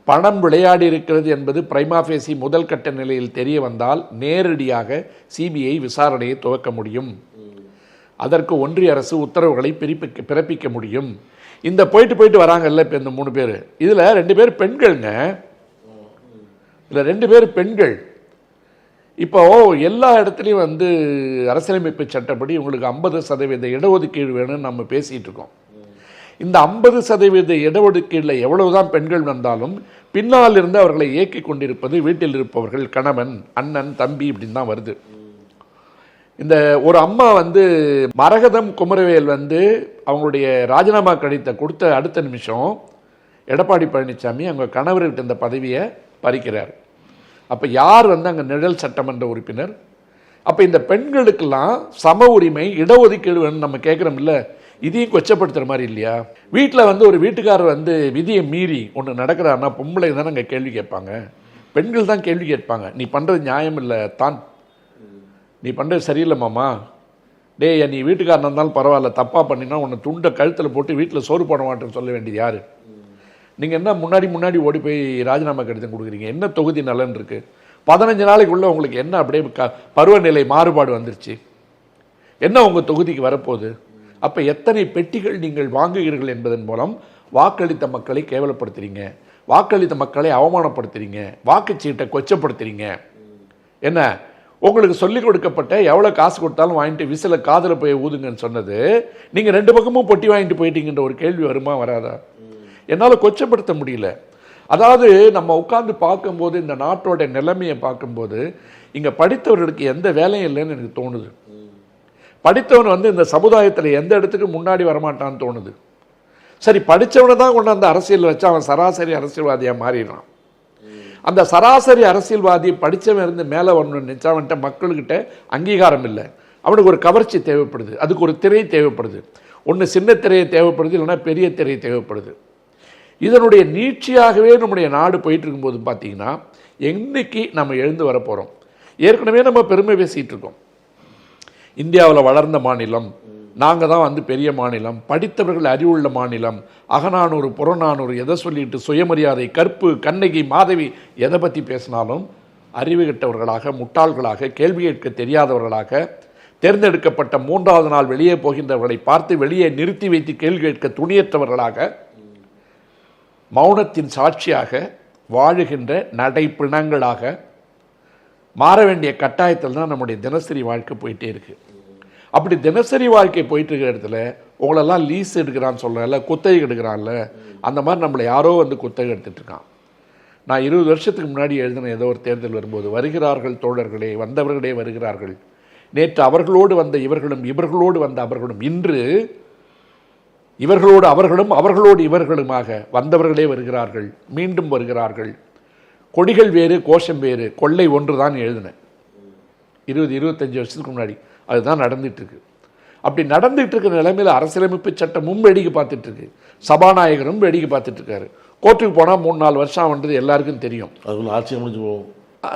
பணம் விளையாடி இருக்கிறது என்பது பிரைமா ஃபேசி முதல் கட்ட நிலையில் தெரிய வந்தால் நேரடியாக சிபிஐ விசாரணையை துவக்க முடியும். அதற்கு ஒன்றிய அரசு உத்தரவுகளை பிறப்பிக்க முடியும். இந்த போயிட்டு வராங்கல்ல இப்போ இந்த 3 பேர், இதில் 2 பேர் பெண்கள்ங்க. இதில் 2 பேர் பெண்கள். இப்போ எல்லா இடத்துலையும் வந்து அரசியலமைப்பு சட்டப்படி உங்களுக்கு 50% இடஒதுக்கீடு வேணும்னு நம்ம பேசிகிட்டு இருக்கோம். இந்த 50% இடஒதுக்கீடில் எவ்வளவுதான் பெண்கள் வந்தாலும் பின்னால் இருந்து அவர்களை இயக்கி கொண்டிருப்பது வீட்டில் இருப்பவர்கள், கணவன், அண்ணன், தம்பி இப்படின்னு தான் வருது. இந்த ஒரு அம்மா வந்து மரகதம் குமரவேல் வந்து அவங்களுடைய ராஜினாமா கடிதத்தை கொடுத்த அடுத்த நிமிஷம் எடப்பாடி பழனிசாமி அவங்க கணவர்கிட்ட இந்த பதவியை பறிக்கிறார். அப்போ யார் வந்து அங்கே நிழல் சட்டமன்ற உறுப்பினர்? அப்போ இந்த பெண்களுக்கெல்லாம் சம உரிமை, இடஒதுக்கீடு வேணும்னு நம்ம கேட்குறோம் இல்லை? இதையும் கொச்சப்படுத்துகிற மாதிரி இல்லையா? வீட்டில் வந்து ஒரு வீட்டுக்காரர் வந்து விதியை மீறி ஒன்று நடக்கிறாருன்னா பொம்பளை தானே அங்கே கேள்வி கேட்பாங்க, பெண்கள் தான் கேள்வி கேட்பாங்க. நீ பண்ணுறது நியாயம் இல்லை தான், நீ பண்ணுறது சரியில்லை மாமா, நீ வீட்டுக்காரன் இருந்தாலும் பரவாயில்ல, தப்பாக பண்ணினா உன்னை துண்டை கழுத்தில் போட்டு வீட்டில் சோறு போட மாட்டேன்னு சொல்ல வேண்டியது யார்? நீங்கள் என்ன முன்னாடி ஓடி போய் ராஜினாமா கடிதம் கொடுக்குறீங்க? என்ன தொகுதி நலன் இருக்குது? 15 நாளைக்குள்ளே உங்களுக்கு என்ன அப்படியே பருவநிலை மாறுபாடு வந்துருச்சு? என்ன உங்கள் தொகுதிக்கு வரப்போகுது? அப்போ எத்தனை பெட்டிகள் நீங்கள் வாங்குகிறீர்கள் என்பதன் மூலம் வாக்களித்த மக்களை கேவலப்படுத்துறீங்க, வாக்களித்த மக்களை அவமானப்படுத்துறீங்க, வாக்குச்சீட்டை கொச்சப்படுத்துறீங்க. என்ன உங்களுக்கு சொல்லிக் கொடுக்கப்பட்ட எவ்வளோ காசு கொடுத்தாலும் வாங்கிட்டு விசில காதில் போய் ஊதுங்கன்னு சொன்னது, நீங்கள் 2 பக்கமும் பொட்டி வாங்கிட்டு போயிட்டீங்கன்ற ஒரு கேள்வி வருமா வராதா? என்னால் கொச்சப்படுத்த முடியல. அதாவது நம்ம உட்கார்ந்து பார்க்கும்போது, இந்த நாட்டோட நிலைமையை பார்க்கும்போது, இங்கே படித்தவர்களுக்கு எந்த வேலையும் இல்லைன்னு எனக்கு தோணுது. படித்தவன் வந்து இந்த சமுதாயத்தில் எந்த இடத்துக்கு முன்னாடி வரமாட்டான்னு தோணுது. சரி, படித்தவனை தான் கொண்டு அந்த அரசியல் வச்சு அவன் சராசரி அரசியல்வாதியாக மாறிடுறான். அந்த சராசரி அரசியல்வாதி படித்தவன் இருந்து மேலே வரணும்னு நினச்சா அவன்கிட்ட மக்கள்கிட்ட அங்கீகாரம் இல்லை. அவனுக்கு ஒரு கவர்ச்சி தேவைப்படுது, அதுக்கு ஒரு திரை தேவைப்படுது. ஒன்று சின்ன திரையை தேவைப்படுது, இல்லைன்னா பெரிய திரை தேவைப்படுது. இதனுடைய நீட்சியாகவே நம்முடைய நாடு போயிட்டு இருக்கும்போது பார்த்தீங்கன்னா என்னைக்கு நம்ம எழுந்து வர போகிறோம்? ஏற்கனவே நம்ம பெருமை பேசிகிட்டு இருக்கோம். இந்தியாவில் வளர்ந்த மாநிலம், நாங்கள் தான் வந்து பெரிய மாநிலம், படித்தவர்கள் அறிவுள்ள மாநிலம், அகநானூறு புறநானூறு எதை சொல்லிட்டு சுயமரியாதை, கற்பு, கண்ணகி, மாதவி எதை பற்றி பேசினாலும் அறிவு கெட்டவர்களாக, முட்டாள்களாக, கேள்வி கேட்க தெரியாதவர்களாக, தேர்ந்தெடுக்கப்பட்ட 3வது நாள் வெளியே போகின்றவர்களை பார்த்து வெளியே நிறுத்தி வைத்து கேள்வி கேட்க துணியற்றவர்களாக, மௌனத்தின் சாட்சியாக வாழுகின்ற நடைப்பிணங்களாக மாற வேண்டிய கட்டாயத்தில் தான் நம்முடைய தினசரி வாழ்க்கை போயிட்டே இருக்கு. அப்படி தினசரி வாழ்க்கை போயிட்டு இருக்கிற இடத்துல உங்களெல்லாம் லீஸ் எடுக்கிறான்னு சொல்கிறேன்ல, குத்தகை எடுக்கிறான்ல, அந்த மாதிரி நம்மளை யாரோ வந்து குத்தகை எடுத்துட்டு இருக்கான். நான் 20 வருஷத்துக்கு முன்னாடி எழுதின ஏதோ ஒரு தேர்தல் வரும்போது, வருகிறார்கள் தோழர்களே, வந்தவர்களே வருகிறார்கள், நேற்று அவர்களோடு வந்த இவர்களும் இவர்களோடு வந்த அவர்களும், இன்று இவர்களோடு அவர்களும் அவர்களோடு இவர்களுமாக வந்தவர்களே வருகிறார்கள், மீண்டும் வருகிறார்கள், கொடிகள் வேறு கோஷம் வேறு, கொள்ளை ஒன்று தான் எழுதினேன் 20-25 வருஷத்துக்கு முன்னாடி. அதுதான் நடந்துட்டு இருக்கு. அப்படி நடந்துட்டு இருக்கிற நிலைமையில் அரசியலமைப்பு சட்டமும் வேடிக்கை பார்த்துட்டு இருக்கு, சபாநாயகரும் வேடிக்கை பார்த்துட்டு இருக்காரு. கோர்ட்டுக்கு போனால் 3-4 வருஷம் ஆகுன்றது எல்லாருக்கும் தெரியும். அதுக்குள்ள ஆட்சி முடிஞ்சு போகும்,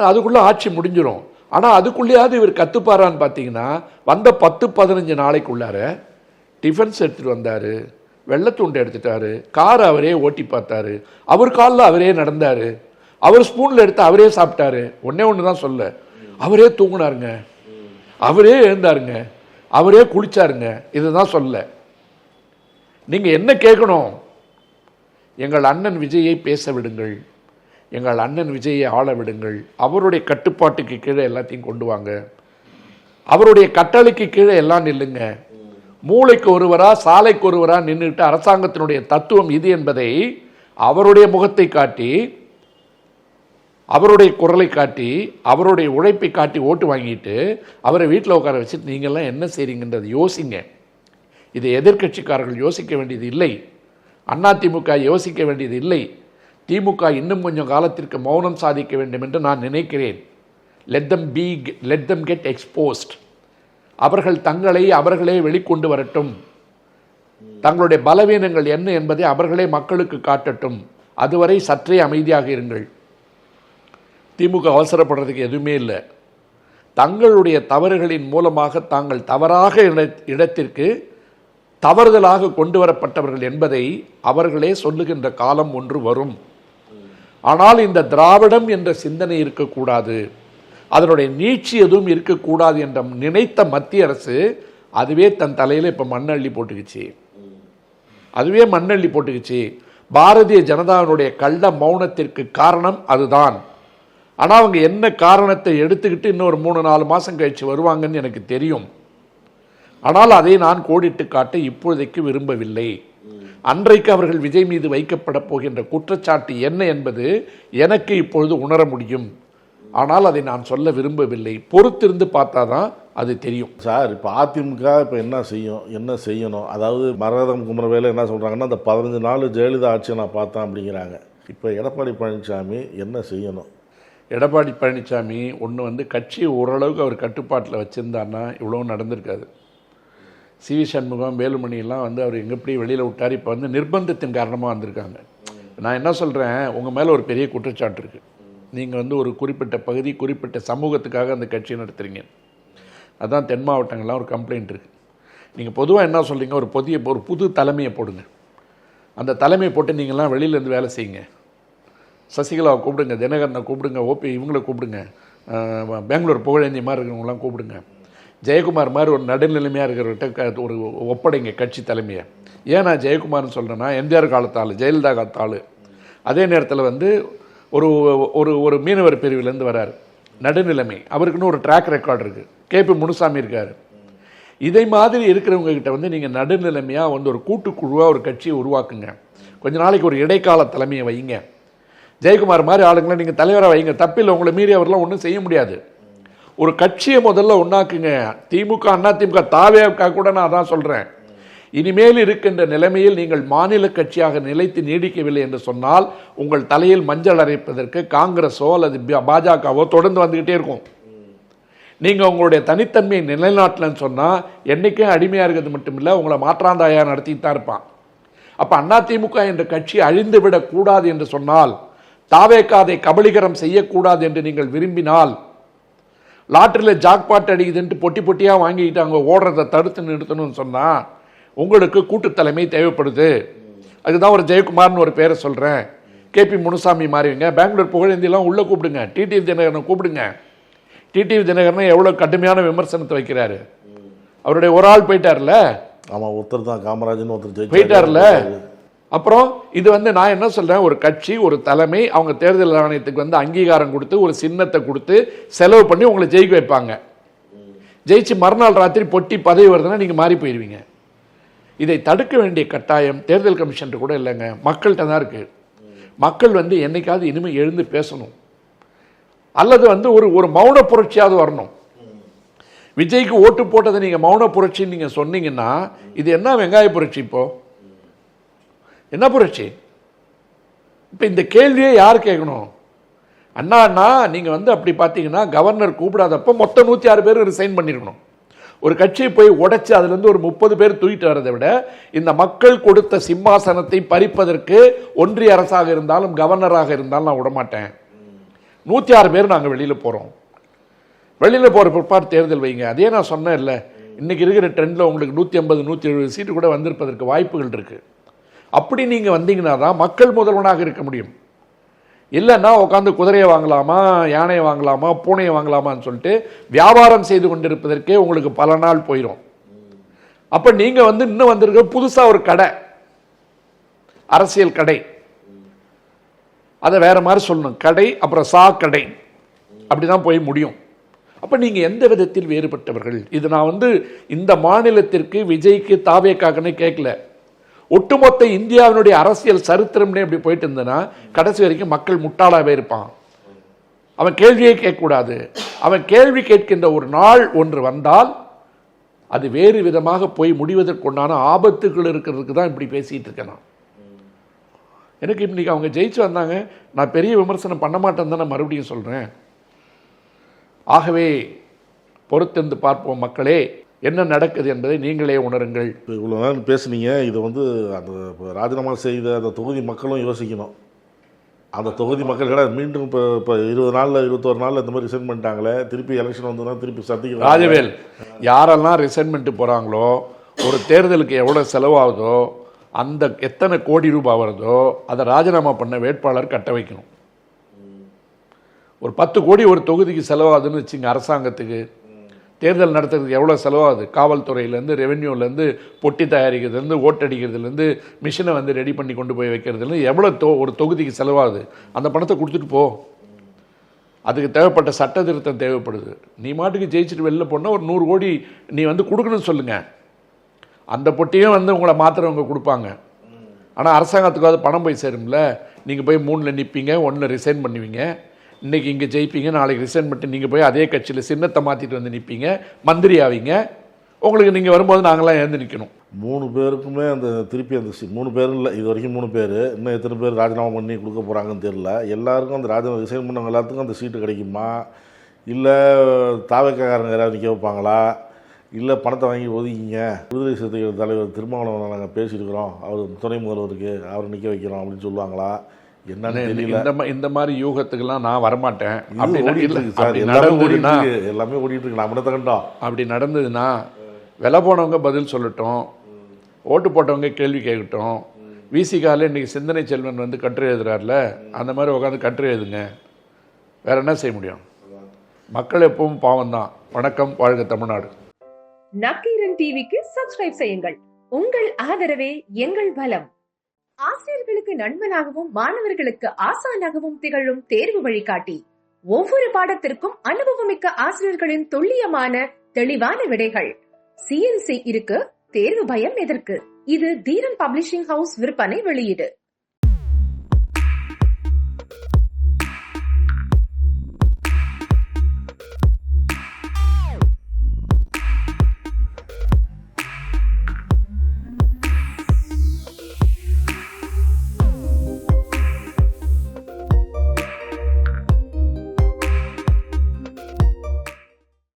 அதுக்குள்ளே ஆட்சி முடிஞ்சிடும். ஆனால் அதுக்குள்ளேயாவது இவர் கற்றுப்பாரான்னு பார்த்தீங்கன்னா, வந்த 10-15 நாளைக்குள்ளார டிஃபென்ஸ் எடுத்துகிட்டு வந்தார், வெள்ளத்துண்டை எடுத்துட்டாரு, காரை அவரே ஓட்டி பார்த்தாரு, அவர் காலில் அவரே நடந்தார், அவர் ஸ்பூனில் எடுத்து அவரே சாப்பிட்டாரு. ஒன்று தான் சொல்ல, அவரே தூங்கினாருங்க, அவரே எழுந்தாருங்க, அவரே குளிச்சாருங்க. இதுதான் சொல்ல. நீங்கள் என்ன கேட்கணும்? எங்கள் அண்ணன் விஜயை பேச விடுங்கள், எங்கள் அண்ணன் விஜயை ஆள விடுங்கள், அவருடைய கட்டுப்பாட்டுக்கு கீழே எல்லாத்தையும் கொண்டு வாங்க, அவருடைய கட்டளைக்கு கீழே எல்லாம் நில்லுங்க. மூளைக்கு ஒருவரா சாலைக்கு ஒருவரா நின்றுட்டு அரசாங்கத்தினுடைய தத்துவம் இது என்பதை அவருடைய முகத்தை காட்டி, அவருடைய குரலை காட்டி, அவருடைய உழைப்பை காட்டி ஓட்டு வாங்கிட்டு அவரை வீட்டில் உட்கார வச்சுட்டு நீங்கள்லாம் என்ன செய்றீங்கன்றது யோசிங்க. இதை எதிர்க்கட்சிக்காரர்கள் யோசிக்க வேண்டியது இல்லை, அதிமுக யோசிக்க வேண்டியது இல்லை. திமுக இன்னும் கொஞ்சம் காலத்திற்கு மௌனம் சாதிக்க வேண்டும் என்று நான் நினைக்கிறேன். let them get exposed. அவர்கள் தங்களை அவர்களே வெளிக்கொண்டு வரட்டும், தங்களுடைய பலவீனங்கள் என்ன என்பதை அவர்களே மக்களுக்கு காட்டட்டும். அதுவரை சற்றே அமைதியாக இருங்கள். திமுக அவசரப்படுறதுக்கு எதுவுமே இல்லை. தங்களுடைய தவறுகளின் மூலமாக தாங்கள் தவறாக இடத்திற்கு தவறுதலாக கொண்டு வரப்பட்டவர்கள் என்பதை அவர்களே சொல்லுகின்ற காலம் ஒன்று வரும். ஆனால் இந்த திராவிடம் என்ற சிந்தனை இருக்கக்கூடாது, அதனுடைய நீட்சி எதுவும் இருக்கக்கூடாது என்ற நினைத்த மத்திய அரசு அதுவே தன் தலையில் இப்போ மண்ணள்ளி போட்டுக்குச்சு. அதுவே மண்ணள்ளி போட்டுக்குச்சு. பாரதிய ஜனதாவினுடைய கள்ள மௌனத்திற்கு காரணம் அதுதான். ஆனால் அவங்க என்ன காரணத்தை எடுத்துக்கிட்டு இன்னொரு 3-4 மாதம் கழித்து வருவாங்கன்னு எனக்கு தெரியும். ஆனால் அதை நான் கோடிட்டு காட்ட இப்போதைக்கு விரும்பவில்லை. அன்றைக்கு அவர்கள் விஜய் மீது வைக்கப்பட போகின்ற குற்றச்சாட்டு என்ன என்பது எனக்கு இப்பொழுது உணர முடியும். ஆனால் அதை நான் சொல்ல விரும்பவில்லை. பொறுத்திருந்து பார்த்தா தான் அது தெரியும். சார், இப்போ அதிமுக இப்போ என்ன செய்யணும்? அதாவது மரகதம் குமரவேலு என்ன சொல்கிறாங்கன்னா, அந்த 15 நாள் ஜெயலலிதா ஆட்சியை நான் பார்த்தேன் அப்படிங்கிறாங்க. இப்போ எடப்பாடி பழனிசாமி என்ன செய்யணும்? எடப்பாடி பழனிசாமி ஒன்று கட்சி ஓரளவுக்கு அவர் கட்டுப்பாட்டில் வச்சுருந்தாருன்னா இவ்வளோ நடந்திருக்காது. சிவி சண்முகம், வேலுமணியெல்லாம் அவர் எங்கேப்படி வெளியில் விட்டார். இப்போ நிர்பந்தத்தின் காரணமாக வந்திருக்காங்க. நான் என்ன சொல்கிறேன், உங்கள் மேலே ஒரு பெரிய குற்றச்சாட்டு இருக்குது. நீங்கள் ஒரு குறிப்பிட்ட பகுதி, குறிப்பிட்ட சமூகத்துக்காக அந்த கட்சியை நடத்துகிறீங்க. அதுதான் தென் மாவட்டங்கள்லாம் ஒரு கம்ப்ளைண்ட் இருக்குது. நீங்கள் பொதுவாக என்ன சொல்கிறீங்க, ஒரு புது தலைமையை போடுங்க, அந்த தலைமையை போட்டு நீங்கள்லாம் வெளியிலேருந்து வேலை செய்யுங்க. சசிகலாவை கூப்பிடுங்க, தினகரனை கூப்பிடுங்க, ஓபி இவங்களை கூப்பிடுங்க, பெங்களூர் புகழேந்தி மாதிரி இருக்கிறவங்களாம் கூப்பிடுங்க, ஜெயக்குமார் மாதிரி ஒரு நடுநிலைமையாக இருக்கிறவர்கிட்ட ஒரு ஒப்படைங்க கட்சி தலைமையை. ஏன் நான் ஜெயக்குமார்னு சொல்கிறேன்னா, எம்ஜிஆர் காலத்தாள், ஜெயலலிதா காலத்தாள். அதே நேரத்தில் ஒரு ஒரு ஒரு மீனவர் பிரிவிலேருந்து வரார், நடுநிலைமை, அவருக்குன்னு ஒரு ட்ராக் ரெக்கார்டு இருக்குது. கேபி முனுசாமி இருக்கார். இதை மாதிரி இருக்கிறவங்க கிட்ட நீங்கள் நடுநிலைமையாக ஒரு கூட்டுக்குழுவாக ஒரு கட்சியை உருவாக்குங்க. கொஞ்ச நாளைக்கு ஒரு இடைக்கால தலைமையை வைங்க. ஜெயக்குமார் மாதிரி ஆளுங்களை நீங்கள் தலைவராக வைங்க, தப்பில்லை. உங்களை மீறி அவரெல்லாம் ஒன்றும் செய்ய முடியாது. ஒரு கட்சியை முதல்ல ஒன்றாக்குங்க. திமுக அதிமுக தாவேக்கா கூட நான் அதான் சொல்கிறேன். இனிமேல் இருக்கின்ற நிலைமையில் நீங்கள் மாநில கட்சியாக நிலைத்து நீடிக்கவில்லை என்று சொன்னால் உங்கள் தலையில் மஞ்சள் அரைப்பதற்கு காங்கிரஸோ அல்லது பாஜகவோ தொடர்ந்து வந்துக்கிட்டே இருக்கும். நீங்க உங்களுடைய தனித்தன்மையை நிலைநாட்டலன்னு சொன்னா என்னைக்கும் அடிமையா இருக்கிறது மட்டும் இல்ல, உங்களை மாற்றாந்தாயா நடத்திட்டு தான் இருப்பான். அப்ப அதிமுக என்ற கட்சி அழிந்துவிடக் கூடாது என்று சொன்னால், தாவேக்காதை கபலீகரம் செய்யக்கூடாது என்று நீங்கள் விரும்பினால், லாட்டரியில் ஜாக்பாட் அடிக்குதுன்ட்டு பொட்டி பொட்டியா வாங்கிட்டு அங்க ஓடுறதை தடுத்து நிறுத்தணும்னு சொன்னா உங்களுக்கு கூட்டுத்தலைமை தேவைப்படுது. அதுதான் ஒரு ஜெயக்குமார்னு ஒரு பேரை சொல்றேன். கேபி முனுசாமி மாறிவிங்க, பெங்களூர் புகழேந்தியெல்லாம் உள்ள கூப்பிடுங்க, டிடிவி தினகரனை கூப்பிடுங்க. டிடிவி தினகரனை எவ்வளவு கடுமையான விமர்சனத்தை வைக்கிறாரு. அவருடைய ஒரு ஆள் போயிட்டார்ல, ஆமா, ஒருத்தர் தான் காமராஜன் ஒருத்தர் போயிட்டார்ல. அப்புறம் இது நான் என்ன சொல்றேன், ஒரு கட்சி ஒரு தலைமை அவங்க தேர்தல் ஆணையத்துக்கு அங்கீகாரம் கொடுத்து ஒரு சின்னத்தை கொடுத்து செலவு பண்ணி உங்களை ஜெயிக்க வைப்பாங்க. ஜெயிச்சு மறுநாள் ராத்திரி பொட்டி பதவி வருதுன்னா நீங்க மாறி போயிருவீங்க. இதை தடுக்க வேண்டிய கட்டாயம் தேர்தல் கமிஷன் கூட இல்லைங்க, மக்கள்கிட்ட தான் இருக்கு. மக்கள் என்னைக்காவது இனிமேல் எழுந்து பேசணும், அல்லது ஒரு மௌன புரட்சியாவது வரணும். விஜய்க்கு ஓட்டு போட்டதை நீங்க மௌன புரட்சின்னு நீங்க சொன்னீங்கன்னா இது என்ன வெங்காய புரட்சி? இப்போ என்ன புரட்சி? இப்ப இந்த கேள்வியை யார் கேட்கணும்? அண்ணா நீங்க அப்படி பார்த்தீங்கன்னா கவர்னர் கூப்பிடாதப்ப மொத்தம் 106 பேர் ரிசைன் பண்ணிருக்கணும். ஒரு கட்சியை போய் உடைச்சு அதுல இருந்து ஒரு 30 பேர் தூக்கிட்டு வரதை விட இந்த மக்கள் கொடுத்த சிம்மாசனத்தை பறிப்பதற்கு ஒன்றிய அரசாக இருந்தாலும் கவர்னராக இருந்தாலும் நான் விடமாட்டேன். 106 பேர் நாங்கள் வெளியில போறோம். வெளியில போற பிற்பாடு தேர்தல் வைங்க. அதே நான் சொன்னேன் இல்லை, இன்னைக்கு இருக்கிற ட்ரெண்ட்ல உங்களுக்கு 150 170 சீட்டு கூட வந்திருப்பதற்கு வாய்ப்புகள் இருக்கு. அப்படி நீங்க வந்தீங்கன்னா தான் மக்கள் முதல்வனாக இருக்க முடியும். இல்லைன்னா உட்காந்து குதிரையை வாங்கலாமா, யானையை வாங்கலாமா, பூனையை வாங்கலாமான்னு சொல்லிட்டு வியாபாரம் செய்து கொண்டிருப்பதற்கே உங்களுக்கு பல நாள் போயிடும். அப்ப நீங்க இன்னும் வந்திருக்க புதுசா ஒரு கடை, அரசியல் கடை, அதை வேற மாதிரி சொல்லணும். கடை அப்புறம் கடை அப்படிதான் போய் முடியும். அப்ப நீங்க எந்த விதத்தில் வேறுபட்டவர்கள்? இது நான் இந்த மாநிலத்திற்கு விஜய்க்கு தாவேக்காகனே கேட்கல, ஒட்டுமொத்த இந்தியாவினுடைய அரசியல் சரித்திரம்னே அப்படி போயிட்டு இருந்தனா கடைசி வரைக்கும் மக்கள் முட்டாளாவே இருப்பான். அவன் கேள்வியே கேட்கக்கூடாது. அவன் கேள்வி கேட்கின்ற ஒரு நாள் ஒன்று வந்தால் அது வேறு விதமாக போய் முடிவதற்குண்டான ஆபத்துகள் இருக்கிறதுக்கு தான் இப்படி பேசிட்டு இருக்கேன். எனக்கு இன்னைக்கு அவங்க ஜெயிச்சு வந்தாங்க, நான் பெரிய விமர்சனம் பண்ண மாட்டேன்னு தான் நான் மறுபடியும் சொல்றேன். ஆகவே பொறுத்திருந்து பார்ப்போம் மக்களே, என்ன நடக்குது என்பதை நீங்களே உணருங்கள். இவ்வளோ நேரம் பேசுனீங்க, இதை அந்த ராஜினாமா செய்த அந்த தொகுதி மக்களும் யோசிக்கணும். அந்த தொகுதி மக்கள் மீண்டும் இப்போ 20 நாளில் 21 நாளில் இந்த மாதிரி ரிசைன் பண்ணிட்டாங்களே, திருப்பி எலெக்ஷன் வந்ததுன்னா திருப்பி சந்திக்க. ராஜவேல், யாரெல்லாம் ரிசைன்மெண்ட் போகிறாங்களோ, ஒரு தேர்தலுக்கு எவ்வளோ செலவாகுதோ, அந்த எத்தனை கோடி ரூபாய் வருதோ அதை ராஜினாமா பண்ண வேட்பாளர் கட்ட வைக்கணும். ஒரு 10 கோடி ஒரு தொகுதிக்கு செலவாகுதுன்னு வச்சுங்க. அரசாங்கத்துக்கு தேர்தல் நடத்துறதுக்கு எவ்வளோ செலவாகுது? காவல்துறையிலேருந்து, ரெவென்யூலேருந்து, பொட்டி தயாரிக்கிறதுலேருந்து, ஓட்டடிக்கிறதுலேருந்து, மிஷினை ரெடி பண்ணி கொண்டு போய் வைக்கிறதுலேருந்து எவ்வளோ ஒரு தொகுதிக்கு செலவாகுது? அந்த பணத்தை கொடுத்துட்டு போ. அதுக்கு தேவைப்பட்ட சட்ட திருத்தம் தேவைப்படுது. நீ மாட்டுக்கு ஜெயிச்சுட்டு வெளில போனால் ஒரு 100 கோடி நீ கொடுக்கணும்னு சொல்லுங்க. அந்த பொட்டியும் உங்களை மாத்திரவங்க கொடுப்பாங்க. ஆனால் அரசாங்கத்துக்காவது பணம் போய் சேரும்ல. நீங்கள் போய் 3ல் நிற்பீங்க, 1ல் ரிசைன் பண்ணுவீங்க. இன்றைக்கி இங்கே ஜெயிப்பீங்க, நாளைக்கு ரிசைன் பண்ணிட்டு நீங்கள் போய் அதே கட்சியில் சின்னத்தை மாற்றிட்டு நிற்பீங்க, மந்திரி ஆவீங்க. உங்களுக்கு நீங்கள் வரும்போது நாங்களாம் எழுந்து நிற்கணும். 3 பேருக்குமே அந்த திருப்பி அந்த 3 பேரும் இல்லை, இது வரைக்கும் 3 பேர், இன்னும் எத்தனை பேர் ராஜினாமா பண்ணி கொடுக்க போகிறாங்கன்னு தெரியல. எல்லாருக்கும் அந்த ராஜினாமா ரிசைன் பண்ணவங்க எல்லாத்துக்கும் அந்த சீட்டு கிடைக்குமா, இல்லை தாவேக்காரங்க யாராவது நிற்க வைப்பாங்களா, இல்லை பணத்தை வாங்கி ஒதுக்கிங்க, விடுதலை சிறுத்தைகள் தலைவர் திருமாவளவன் நாங்கள் பேசியிருக்கிறோம், அவர் துணை முதல்வருக்கு அவரை நிற்க வைக்கிறோம் அப்படின்னு சொல்லுவாங்களா, என்னன்னு தெரியல. இந்த மாதிரி யூகத்துக்கெல்லாம் நான் வரமாட்டேன். எல்லாமே ஓடிட்டு இருக்கு. நான் மட்டும் கண்டோம். அப்படி நடந்ததுன்னா விலை போனவங்க பதில் சொல்லட்டும், ஓட்டு போட்டவங்க கேள்வி கேட்கட்டும். விசிகால இன்னைக்கு சிந்தனை செல்வன் கட்டுரை எழுதுறாருல, அந்த மாதிரி உட்காந்து கட்டுரை எழுதுங்க. வேற என்ன செய்ய முடியும்? மக்கள் எப்பவும் பாவம் தான். வணக்கம், வாழ்க தமிழ்நாடு. நக்கீரன் டிவிக்கு சப்ஸ்கிரைப் செய்யுங்கள். உங்கள் ஆதரவே எங்கள் பலம். ஆசிரியர்களுக்கு நண்பனாகவும் மாணவர்களுக்கு ஆசானாகவும் திகழும் தேர்வு வழிகாட்டி. ஒவ்வொரு பாடத்திற்கும் அனுபவமிக்க ஆசிரியர்களின் துல்லியமான தெளிவான விடைகள். CNC இருக்கு, தேர்வு பயம் எதற்கு? இது தீரன் பப்ளிஷிங் ஹவுஸ் விற்பனை வெளியீடு.